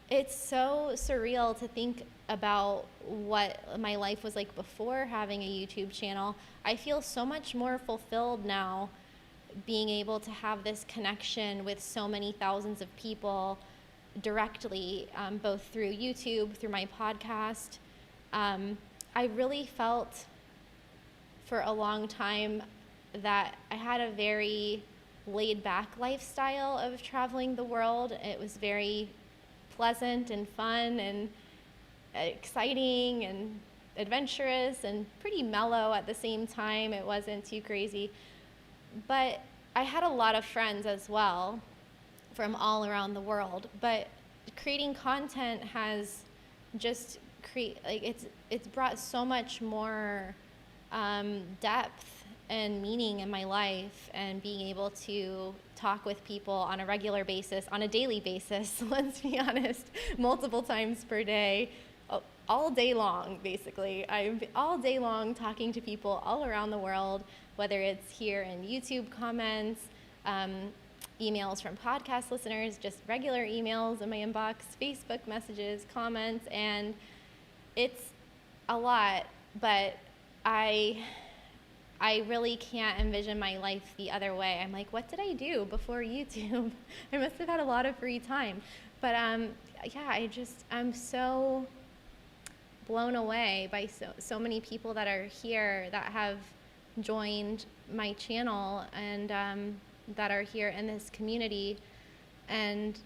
It's so surreal to think about what my life was like before having a YouTube channel. I feel so much more fulfilled now being able to have this connection with so many thousands of people directly, both through YouTube, through my podcast. I really felt for a long time that I had a very laid-back lifestyle of traveling the world. It was very pleasant and fun and exciting and adventurous and pretty mellow at the same time. It wasn't too crazy. But I had a lot of friends as well from all around the world. But creating content has just it's brought so much more depth and meaning in my life, and being able to talk with people on a regular basis, on a daily basis, let's be honest, multiple times per day, all day long, basically. I'm all day long talking to people all around the world, whether it's here in YouTube comments, emails from podcast listeners, just regular emails in my inbox, Facebook messages, comments, and it's a lot, but I really can't envision my life the other way. I'm like, what did I do before YouTube? I must have had a lot of free time. But yeah, I'm so blown away by so many people that are here that have joined my channel and that are here in this community. And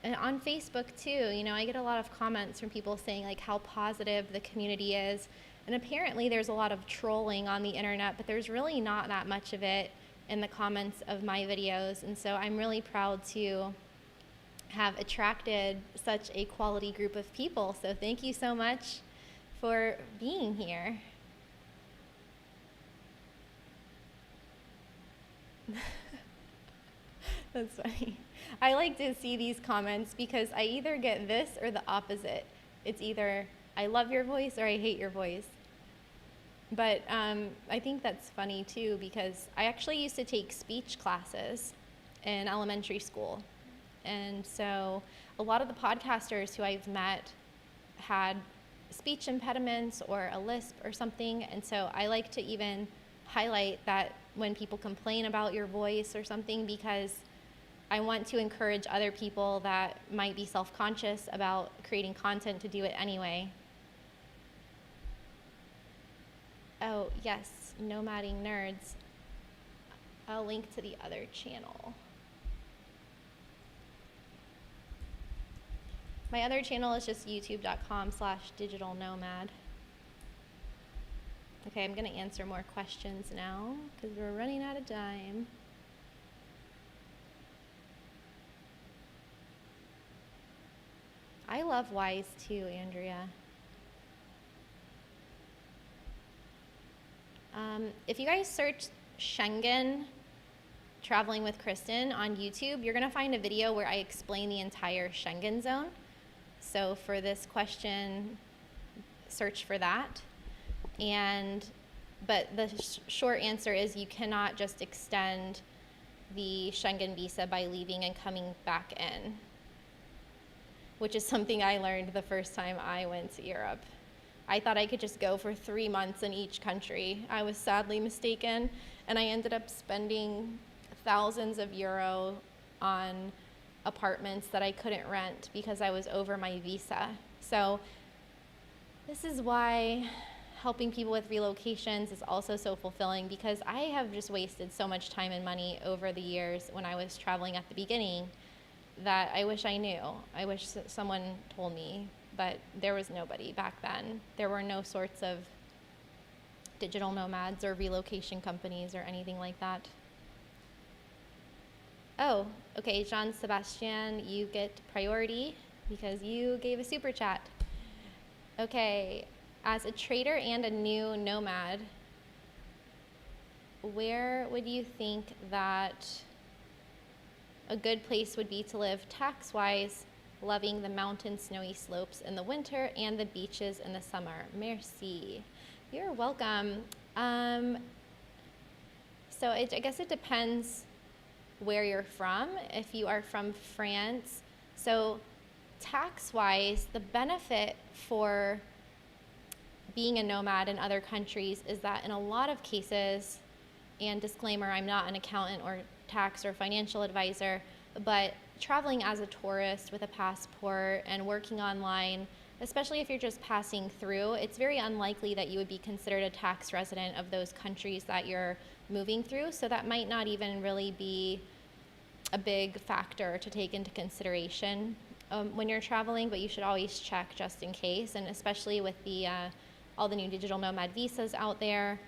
on Facebook too, I get a lot of comments from people saying like how positive the community is. And apparently there's a lot of trolling on the internet, but there's really not that much of it in the comments of my videos. And so I'm really proud to have attracted such a quality group of people. So thank you so much for being here. That's funny. I like to see these comments because I either get this or the opposite. It's either I love your voice or I hate your voice. But I think that's funny too, because I actually used to take speech classes in elementary school. And so a lot of the podcasters who I've met had speech impediments or a lisp or something. And so I like to even highlight that when people complain about your voice or something, because I want to encourage other people that might be self-conscious about creating content to do it anyway. Oh, yes, Nomading Nerds. I'll link to the other channel. My other channel is just youtube.com/digitalnomad. Okay, I'm going to answer more questions now because we're running out of time. I love Wise too, Andrea. If you guys search Schengen Traveling with Kristin on YouTube, you're going to find a video where I explain the entire Schengen zone. So for this question, search for that. But the short answer is you cannot just extend the Schengen visa by leaving and coming back in, which is something I learned the first time I went to Europe. I thought I could just go for 3 months in each country. I was sadly mistaken, and I ended up spending thousands of euros on apartments that I couldn't rent because I was over my visa. So this is why helping people with relocations is also so fulfilling, because I have just wasted so much time and money over the years when I was traveling at the beginning that I wish I knew. I wish someone told me, but there was nobody back then. There were no sorts of digital nomads or relocation companies or anything like that. Oh, okay, Jean-Sebastian, you get priority because you gave a super chat. Okay, as a trader and a new nomad, where would you think that a good place would be to live tax-wise, loving the mountain snowy slopes in the winter and the beaches in the summer? Merci. You're welcome. So I guess it depends where you're from. If you are from France, so tax-wise, the benefit for being a nomad in other countries is that in a lot of cases, and disclaimer, I'm not an accountant or tax or financial advisor, but traveling as a tourist with a passport and working online, especially if you're just passing through, it's very unlikely that you would be considered a tax resident of those countries that you're moving through. So that might not even really be a big factor to take into consideration when you're traveling, but you should always check just in case, and especially with the all the new digital nomad visas out there.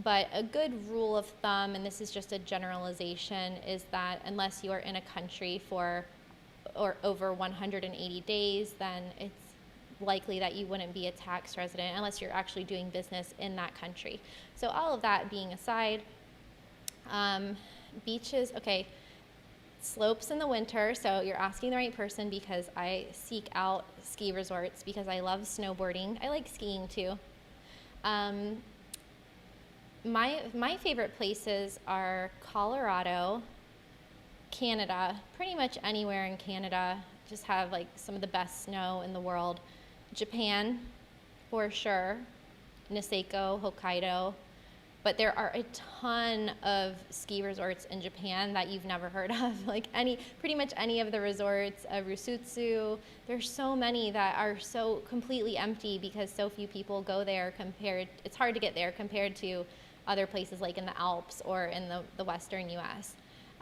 But a good rule of thumb, and this is just a generalization, is that unless you are in a country for or over 180 days, then it's likely that you wouldn't be a tax resident unless you're actually doing business in that country. So all of that being aside, beaches, okay, slopes in the winter, so you're asking the right person because I seek out ski resorts because I love snowboarding. I like skiing too. My favorite places are Colorado, Canada, pretty much anywhere in Canada, just have like some of the best snow in the world. Japan, for sure, Niseko, Hokkaido, but there are a ton of ski resorts in Japan that you've never heard of, like pretty much any of the resorts, Rusutsu, there's so many that are so completely empty because so few people go there it's hard to get there compared to other places like in the Alps or in the Western US.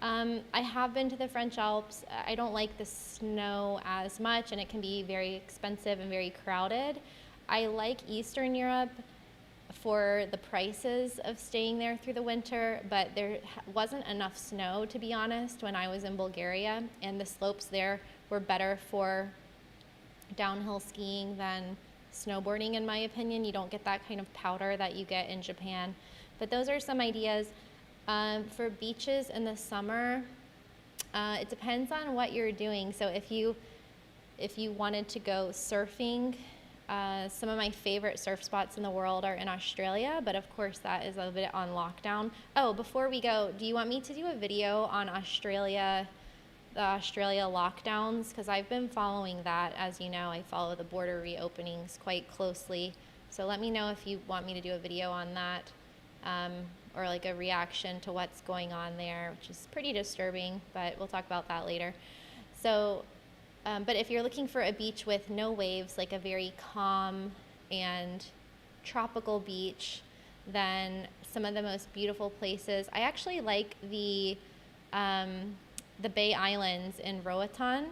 I have been to the French Alps. I don't like the snow as much and it can be very expensive and very crowded. I like Eastern Europe for the prices of staying there through the winter, but there wasn't enough snow, to be honest, when I was in Bulgaria, and the slopes there were better for downhill skiing than snowboarding, in my opinion. You don't get that kind of powder that you get in Japan. But those are some ideas. For beaches in the summer, it depends on what you're doing. So if you wanted to go surfing, some of my favorite surf spots in the world are in Australia, but of course that is a bit on lockdown. Oh, before we go, do you want me to do a video on Australia, the Australia lockdowns? Because I've been following that. As you know, I follow the border reopenings quite closely. So let me know if you want me to do a video on that, or like a reaction to what's going on there, which is pretty disturbing, but we'll talk about that later. So, but if you're looking for a beach with no waves, like a very calm and tropical beach, then some of the most beautiful places, I actually like the Bay Islands in Roatan.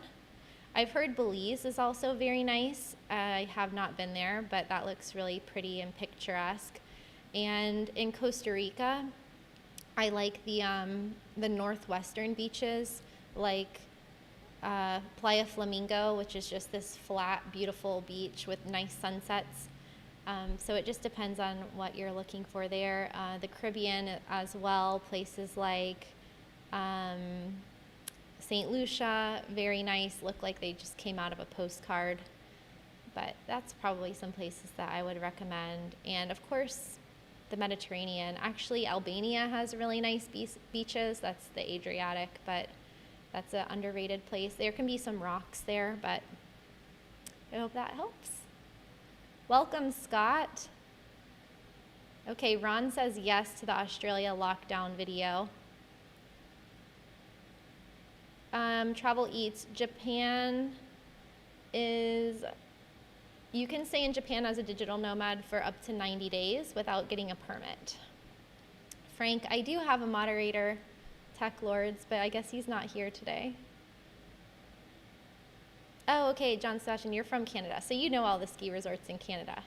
I've heard Belize is also very nice. I have not been there, but that looks really pretty and picturesque. And in Costa Rica, I like the northwestern beaches, like Playa Flamingo, which is just this flat, beautiful beach with nice sunsets. So it just depends on what you're looking for there. The Caribbean as well, places like St. Lucia, very nice, look like they just came out of a postcard. But that's probably some places that I would recommend. And of course, the Mediterranean. Actually, Albania has really nice beaches. That's the Adriatic, but that's an underrated place. There can be some rocks there, but I hope that helps. Welcome, Scott. Okay, Ron says yes to the Australia lockdown video. Travel Eats, Japan is, you can stay in Japan as a digital nomad for up to 90 days without getting a permit. Frank, I do have a moderator, Tech Lords, but I guess he's not here today. Oh, okay, John Sebastian, you're from Canada, so you know all the ski resorts in Canada.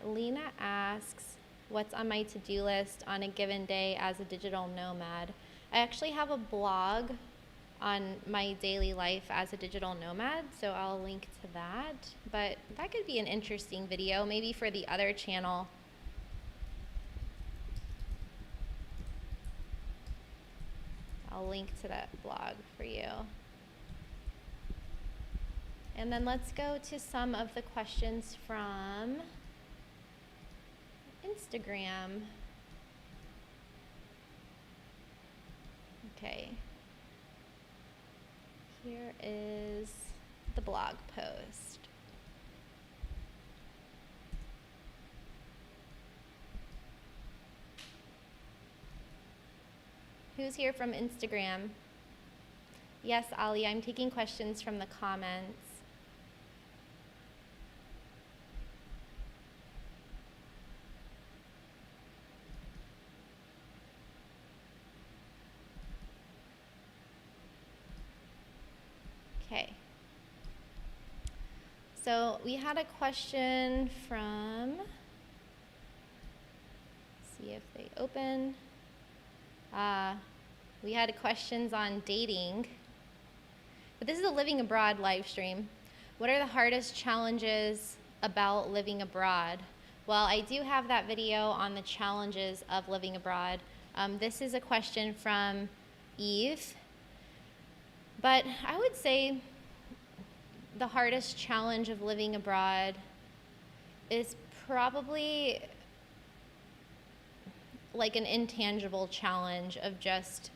Lena asks, what's on my to-do list on a given day as a digital nomad? I actually have a blog on my daily life as a digital nomad, so I'll link to that. But that could be an interesting video, maybe for the other channel. I'll link to that blog for you. And then let's go to some of the questions from Instagram. Okay. Here is the blog post. Who's here from Instagram? Yes, Ali, I'm taking questions from the comments. Okay. So we had a question from, see if they open. We had questions on dating, but this is a living abroad live stream. What are the hardest challenges about living abroad? Well, I do have that video on the challenges of living abroad. This is a question from Eve, but I would say the hardest challenge of living abroad is probably like an intangible challenge of just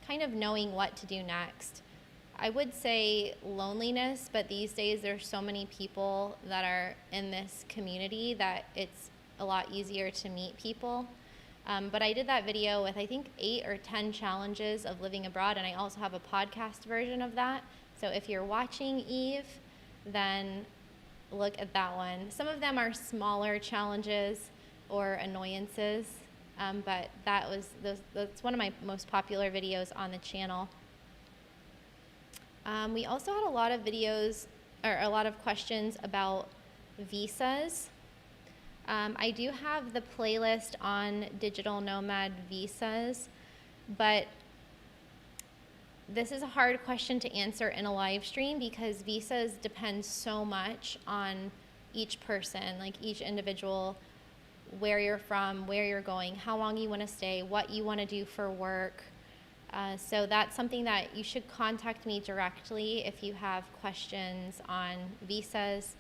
kind of knowing what to do next. I would say loneliness, but these days there's so many people that are in this community that it's a lot easier to meet people. But I did that video with I think 8 or 10 challenges of living abroad, and I also have a podcast version of that. So if you're watching Eve, then look at that one. Some of them are smaller challenges or annoyances. But that's one of my most popular videos on the channel. We also had a lot of videos, or a lot of questions about visas. I do have the playlist on digital nomad visas, but this is a hard question to answer in a live stream because visas depend so much on each person, like each individual, where you're from, where you're going, how long you want to stay, what you want to do for work. So that's something that you should contact me directly if you have questions on visas.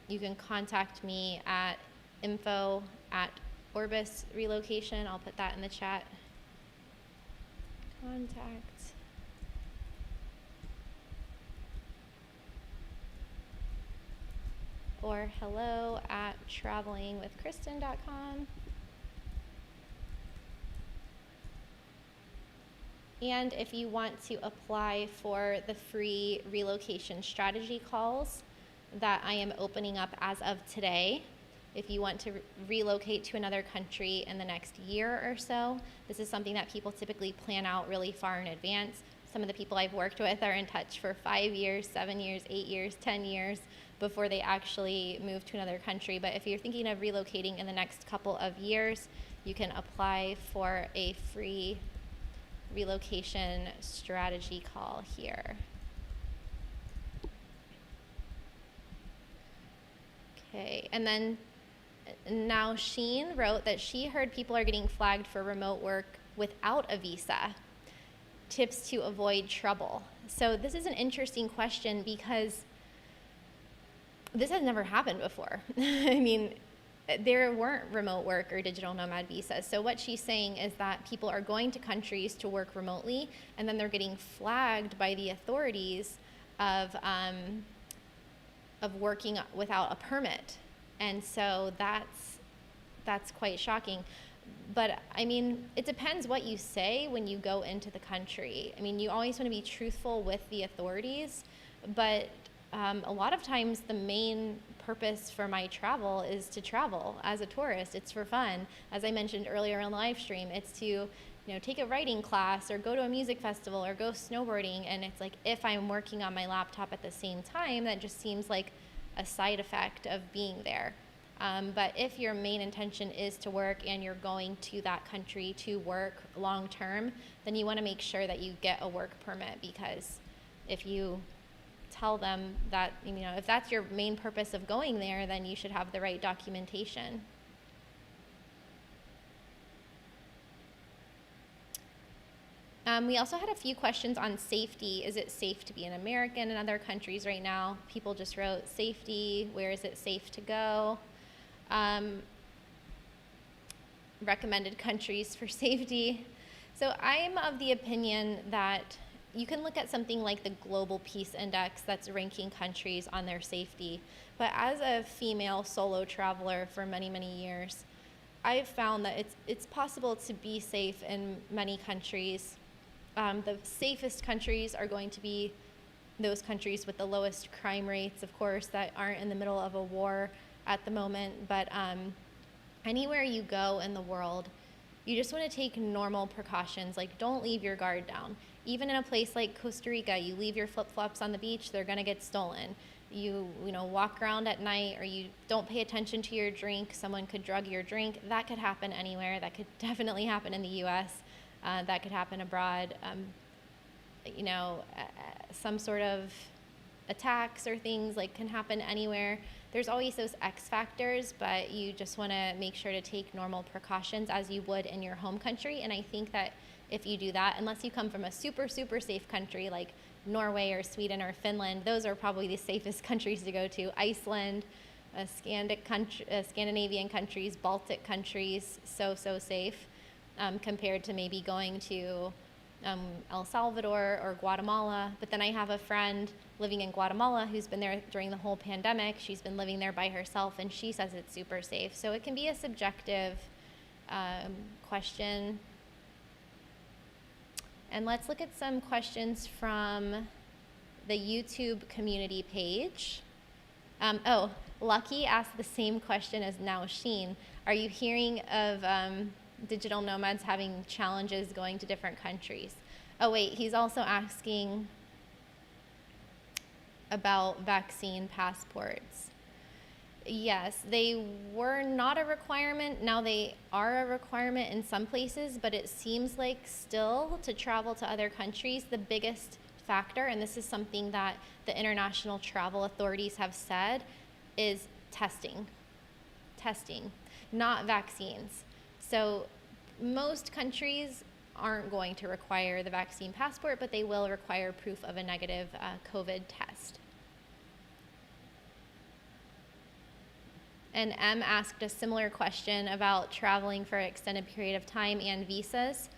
You can contact me at info@Orbis Relocation. I'll put that in the chat. Contact. Or hello@travelingwithkristin.com. And if you want to apply for the free relocation strategy calls that I am opening up as of today, if you want to relocate to another country in the next year or so, this is something that people typically plan out really far in advance. Some of the people I've worked with are in touch for 5 years, 7 years, 8 years, 10 years before they actually move to another country. But if you're thinking of relocating in the next couple of years, you can apply for a free relocation strategy call here. Okay, and then now Sheen wrote that she heard people are getting flagged for remote work without a visa. Tips to avoid trouble. So this is an interesting question because this has never happened before. I mean, there weren't remote work or digital nomad visas. So what she's saying is that people are going to countries to work remotely, and then they're getting flagged by the authorities of working without a permit. And so that's quite shocking. But I mean, it depends what you say when you go into the country. I mean, you always want to be truthful with the authorities, but a lot of times the main purpose for my travel is to travel as a tourist. It's for fun. As I mentioned earlier on the live stream, it's to take a writing class or go to a music festival or go snowboarding. And it's like, if I'm working on my laptop at the same time, that just seems like a side effect of being there. But if your main intention is to work and you're going to that country to work long term, then you want to make sure that you get a work permit, because if you tell them that, if that's your main purpose of going there, then you should have the right documentation. We also had a few questions on safety. Is it safe to be an American in other countries right now? People just wrote safety. Where is it safe to go? Recommended countries for safety. So I'm of the opinion that you can look at something like the Global Peace Index that's ranking countries on their safety. But as a female solo traveler for many, many years, I've found that it's possible to be safe in many countries. The safest countries are going to be those countries with the lowest crime rates, of course, that aren't in the middle of a war at the moment. But anywhere you go in the world, you just want to take normal precautions. Like, don't leave your guard down. Even in a place like Costa Rica, you leave your flip-flops on the beach, they're going to get stolen. You walk around at night, or you don't pay attention to your drink, someone could drug your drink. That could happen anywhere. That could definitely happen in the U.S. That could happen abroad. Some sort of attacks or things can happen anywhere. There's always those X factors, but you just want to make sure to take normal precautions as you would in your home country. And I think that if you do that, unless you come from a super, super safe country like Norway or Sweden or Finland, those are probably the safest countries to go to. Iceland, Scandinavian countries, Baltic countries, so safe compared to maybe going to El Salvador or Guatemala. But then I have a friend living in Guatemala who's been there during the whole pandemic. She's been living there by herself, and she says it's super safe. So it can be a subjective question. And let's look at some questions from the YouTube community page. Lucky asked the same question as Nausheen. Are you hearing of digital nomads having challenges going to different countries? Oh wait, he's also asking about vaccine passports. Yes, they were not a requirement. Now they are a requirement in some places, but it seems like still to travel to other countries, the biggest factor, and this is something that the international travel authorities have said, is testing, not vaccines. So most countries aren't going to require the vaccine passport, but they will require proof of a negative COVID test. And M asked a similar question about traveling for an extended period of time and visas.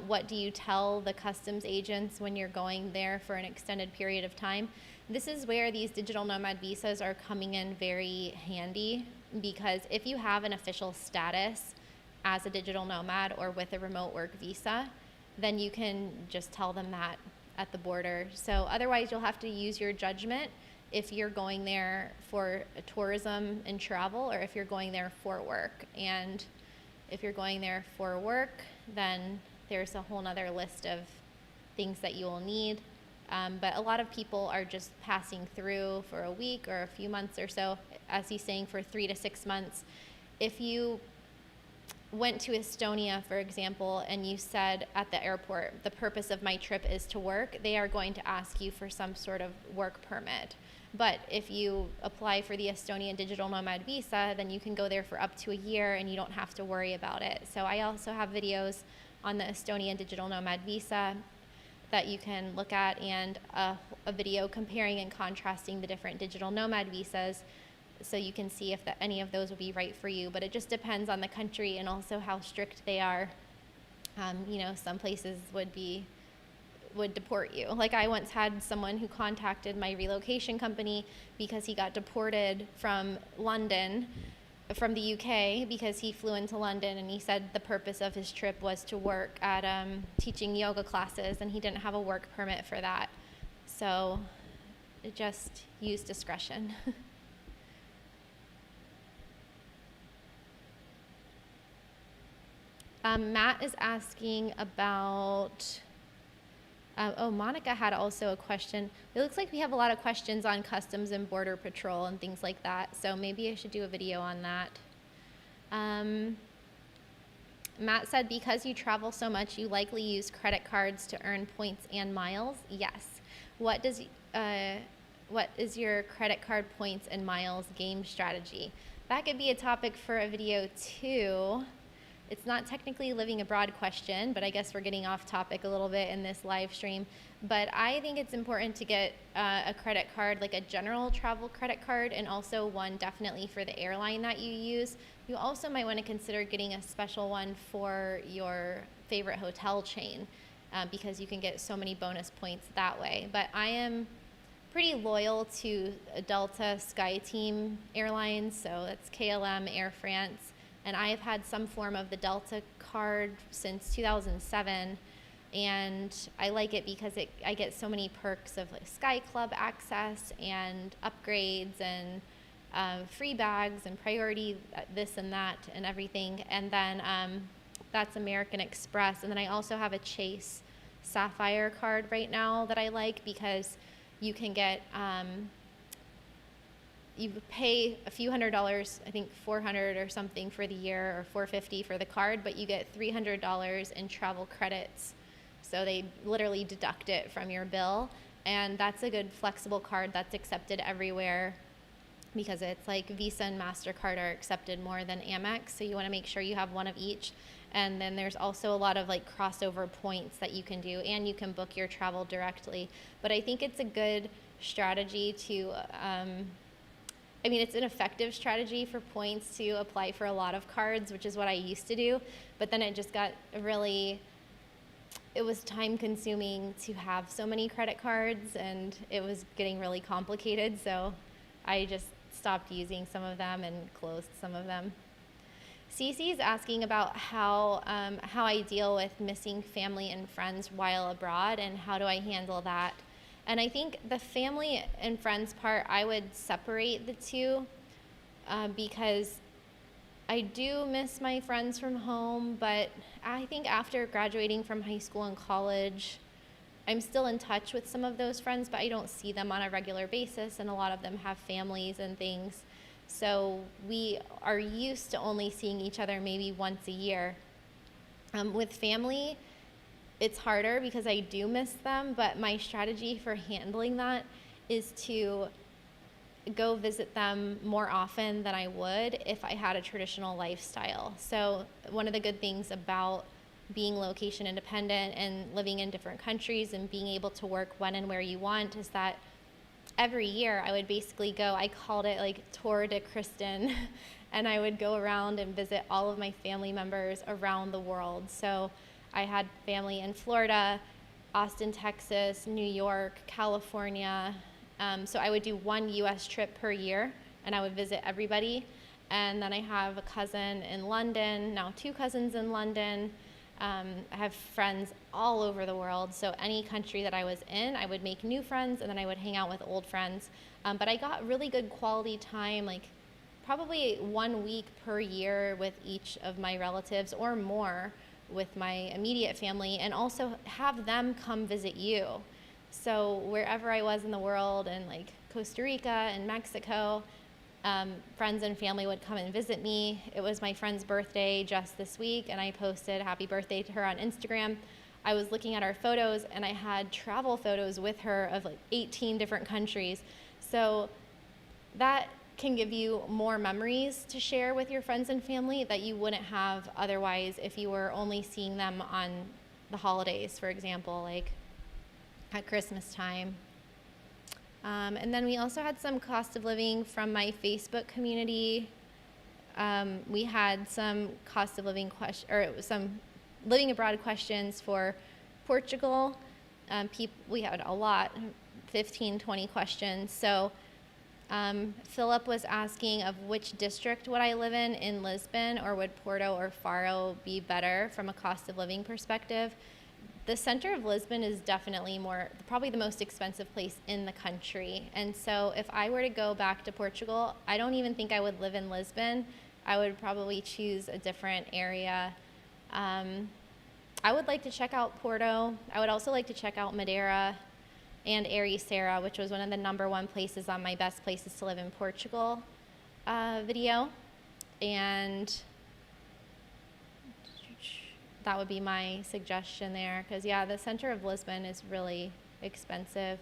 What do you tell the customs agents when you're going there for an extended period of time? This is where these digital nomad visas are coming in very handy, because if you have an official status as a digital nomad or with a remote work visa, then you can just tell them that at the border. So otherwise you'll have to use your judgment if you're going there for tourism and travel, or if you're going there for work. And if you're going there for work, then there's a whole nother list of things that you will need. But a lot of people are just passing through for a week or a few months or so, as he's saying, for 3 to 6 months. If you went to Estonia, for example, and you said at the airport, the purpose of my trip is to work, they are going to ask you for some sort of work permit. But if you apply for the Estonian digital nomad visa, then you can go there for up to a year and you don't have to worry about it. So I also have videos on the Estonian digital nomad visa that you can look at, and a video comparing and contrasting the different digital nomad visas, so you can see if any of those would be right for you. But it just depends on the country and also how strict they are. Some places would deport you. Like, I once had someone who contacted my relocation company because he got deported from the UK, because he flew into London, and he said the purpose of his trip was to work at teaching yoga classes, and he didn't have a work permit for that. So just use discretion. Matt is asking about, Monica had also a question. It looks like we have a lot of questions on customs and border patrol and things like that, so maybe I should do a video on that. Matt said, because you travel so much, you likely use credit cards to earn points and miles. Yes. What is your credit card points and miles game strategy? That could be a topic for a video too. it's not technically living abroad question, but I guess we're getting off topic a little bit in this live stream. But I think it's important to get a credit card, like a general travel credit card, and also one definitely for the airline that you use. You also might want to consider getting a special one for your favorite hotel chain, because you can get so many bonus points that way. But I am pretty loyal to Delta SkyTeam Airlines, so that's KLM, Air France, and I have had some form of the Delta card since 2007, and I like it because I get so many perks of like Sky Club access and upgrades and free bags and priority this and that and everything. And then that's American Express, and then I also have a Chase Sapphire card right now that I like because you can get, you pay a few $100s, I think $400 or something for the year, or $450 for the card, but you get $300 in travel credits. So they literally deduct it from your bill, and that's a good flexible card that's accepted everywhere because it's like Visa and MasterCard are accepted more than Amex, so you want to make sure you have one of each. And then there's also a lot of like crossover points that you can do, and you can book your travel directly. But I think it's a good strategy to, it's an effective strategy for points to apply for a lot of cards, which is what I used to do. But then it just got it was time consuming to have so many credit cards, and it was getting really complicated. So I just stopped using some of them and closed some of them. Cece is asking about how I deal with missing family and friends while abroad, and how do I handle that. And I think the family and friends part, I would separate the two, because I do miss my friends from home, but I think after graduating from high school and college, I'm still in touch with some of those friends, but I don't see them on a regular basis, and a lot of them have families and things. So we are used to only seeing each other maybe once a year. With family, it's harder because I do miss them, but my strategy for handling that is to go visit them more often than I would if I had a traditional lifestyle. So one of the good things about being location independent and living in different countries and being able to work when and where you want is that every year I would basically go, I called it like Tour de Kristin, and I would go around and visit all of my family members around the world. So I had family in Florida, Austin, Texas, New York, California. So I would do one US trip per year, and I would visit everybody. And then I have a cousin in London, now 2 cousins in London. I have friends all over the world, so any country that I was in, I would make new friends, and then I would hang out with old friends. But I got really good quality time, like probably 1 week per year with each of my relatives, or more with my immediate family, and also have them come visit you. So wherever I was in the world, and like Costa Rica and Mexico, friends and family would come and visit me. It was my friend's birthday just this week, and I posted happy birthday to her on Instagram. I was looking at our photos, and I had travel photos with her of like 18 different countries. So that can give you more memories to share with your friends and family that you wouldn't have otherwise if you were only seeing them on the holidays, for example, like at Christmas time. And then we also had some cost of living from my Facebook community. We had some cost of living some living abroad questions for Portugal. We had a lot, 15, 20 questions. So Philip was asking of which district would I live in Lisbon, or would Porto or Faro be better from a cost of living perspective? The center of Lisbon is definitely probably the most expensive place in the country. And so if I were to go back to Portugal, I don't even think I would live in Lisbon. I would probably choose a different area. I would like to check out Porto. I would also like to check out Madeira and Ericeira, which was one of the #1 places on my best places to live in Portugal video. And that would be my suggestion there, because yeah, the center of Lisbon is really expensive.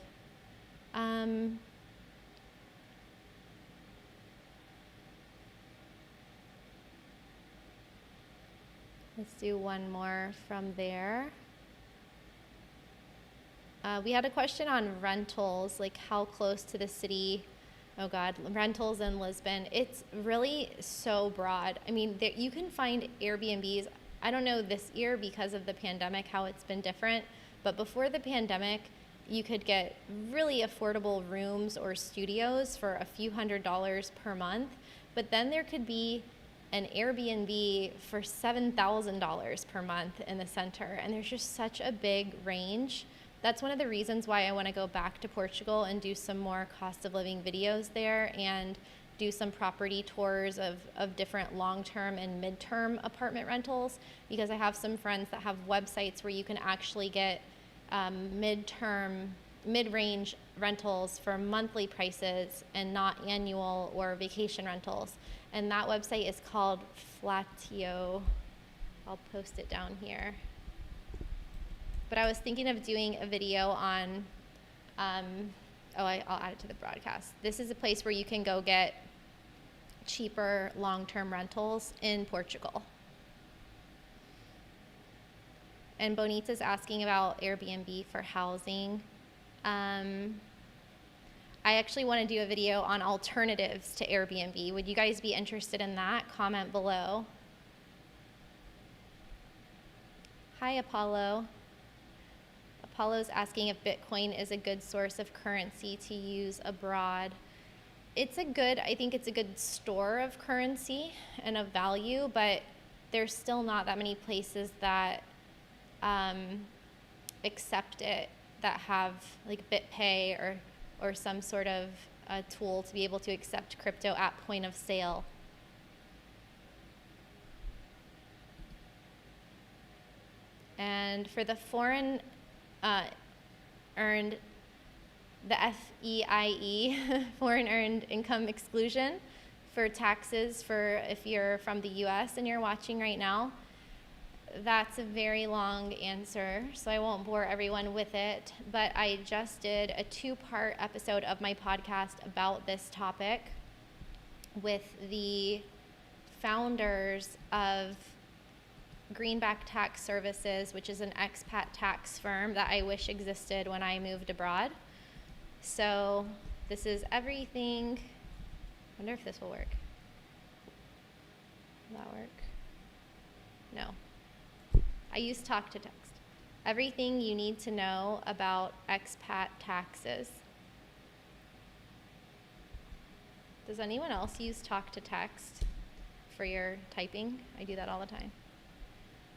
Let's do one more from there. We had a question on rentals, like how close to the city. Oh God, rentals in Lisbon. It's really so broad. I mean, you can find Airbnbs. I don't know this year because of the pandemic how it's been different, but before the pandemic, you could get really affordable rooms or studios for a few $100s per month. But then there could be an Airbnb for $7,000 per month in the center. And there's just such a big range. That's one of the reasons why I want to go back to Portugal and do some more cost of living videos there and do some property tours of different long-term and mid-term apartment rentals, because I have some friends that have websites where you can actually get mid-range rentals for monthly prices and not annual or vacation rentals. And that website is called Flatio. I'll post it down here. But I was thinking of doing a video on, I'll add it to the broadcast. This is a place where you can go get cheaper long-term rentals in Portugal. And Bonita's asking about Airbnb for housing. I actually want to do a video on alternatives to Airbnb. Would you guys be interested in that? Comment below. Hi, Apollo. Apollo's asking if Bitcoin is a good source of currency to use abroad. I think it's a good store of currency and of value, but there's still not that many places that accept it, that have like BitPay or some sort of tool to be able to accept crypto at point of sale. And for the foreign earned, the FEIE, foreign earned income exclusion for taxes for if you're from the US and you're watching right now, that's a very long answer, so I won't bore everyone with it, but I just did a 2-part episode of my podcast about this topic with the founders of Greenback Tax Services, which is an expat tax firm that I wish existed when I moved abroad. So this is everything. I wonder if this will work. Will that work? No. I use talk to text. Everything you need to know about expat taxes. Does anyone else use talk to text for your typing? I do that all the time.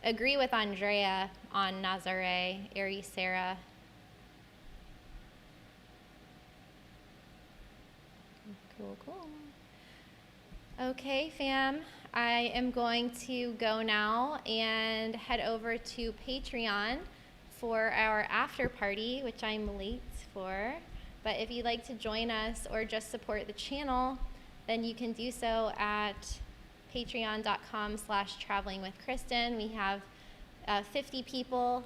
Agree with Andrea on Nazare, Ari Sarah. Cool. Okay, fam. I am going to go now and head over to Patreon for our after party, which I'm late for. But if you'd like to join us or just support the channel, then you can do so at patreon.com/travelingwithKristin. We have 50 people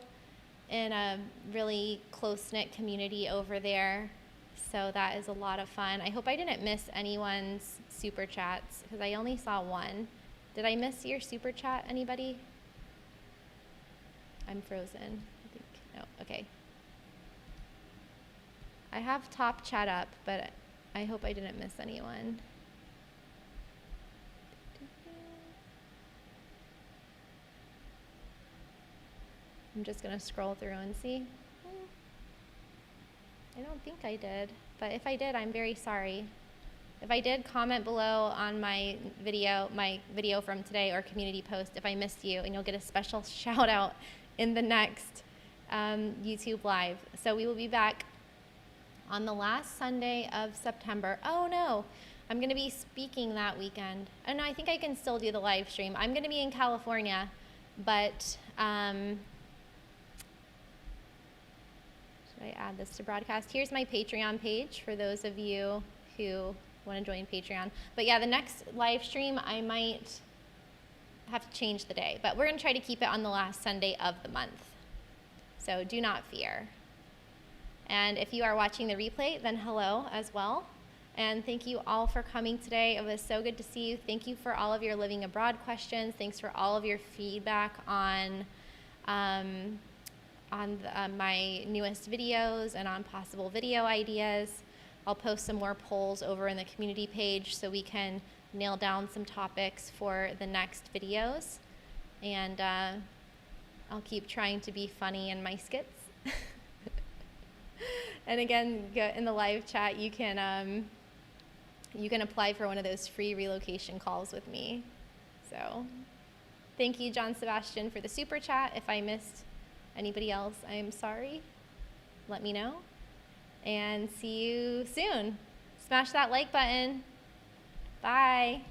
in a really close-knit community over there. So that is a lot of fun. I hope I didn't miss anyone's super chats because I only saw one. Did I miss your super chat, anybody? I'm frozen, I think. No, okay. I have top chat up, but I hope I didn't miss anyone. I'm just gonna scroll through and see. I don't think I did, but if I did, I'm very sorry. If I did, comment below on my video from today or community post if I missed you, and you'll get a special shout out in the next YouTube live. So we will be back on the last Sunday of September. Oh no, I'm gonna be speaking that weekend. Oh no, I think I can still do the live stream. I'm gonna be in California, but should I add this to broadcast? Here's my Patreon page for those of you who want to join Patreon. But yeah, the next live stream, I might have to change the day, but we're going to try to keep it on the last Sunday of the month. So do not fear. And if you are watching the replay, then hello as well. And thank you all for coming today. It was so good to see you. Thank you for all of your living abroad questions. Thanks for all of your feedback on my newest videos and on possible video ideas. I'll post some more polls over in the community page so we can nail down some topics for the next videos. And I'll keep trying to be funny in my skits. And again, in the live chat, you can apply for one of those free relocation calls with me. So thank you, John Sebastian, for the super chat. If I missed anybody else, I'm sorry. Let me know. And see you soon. Smash that like button. Bye.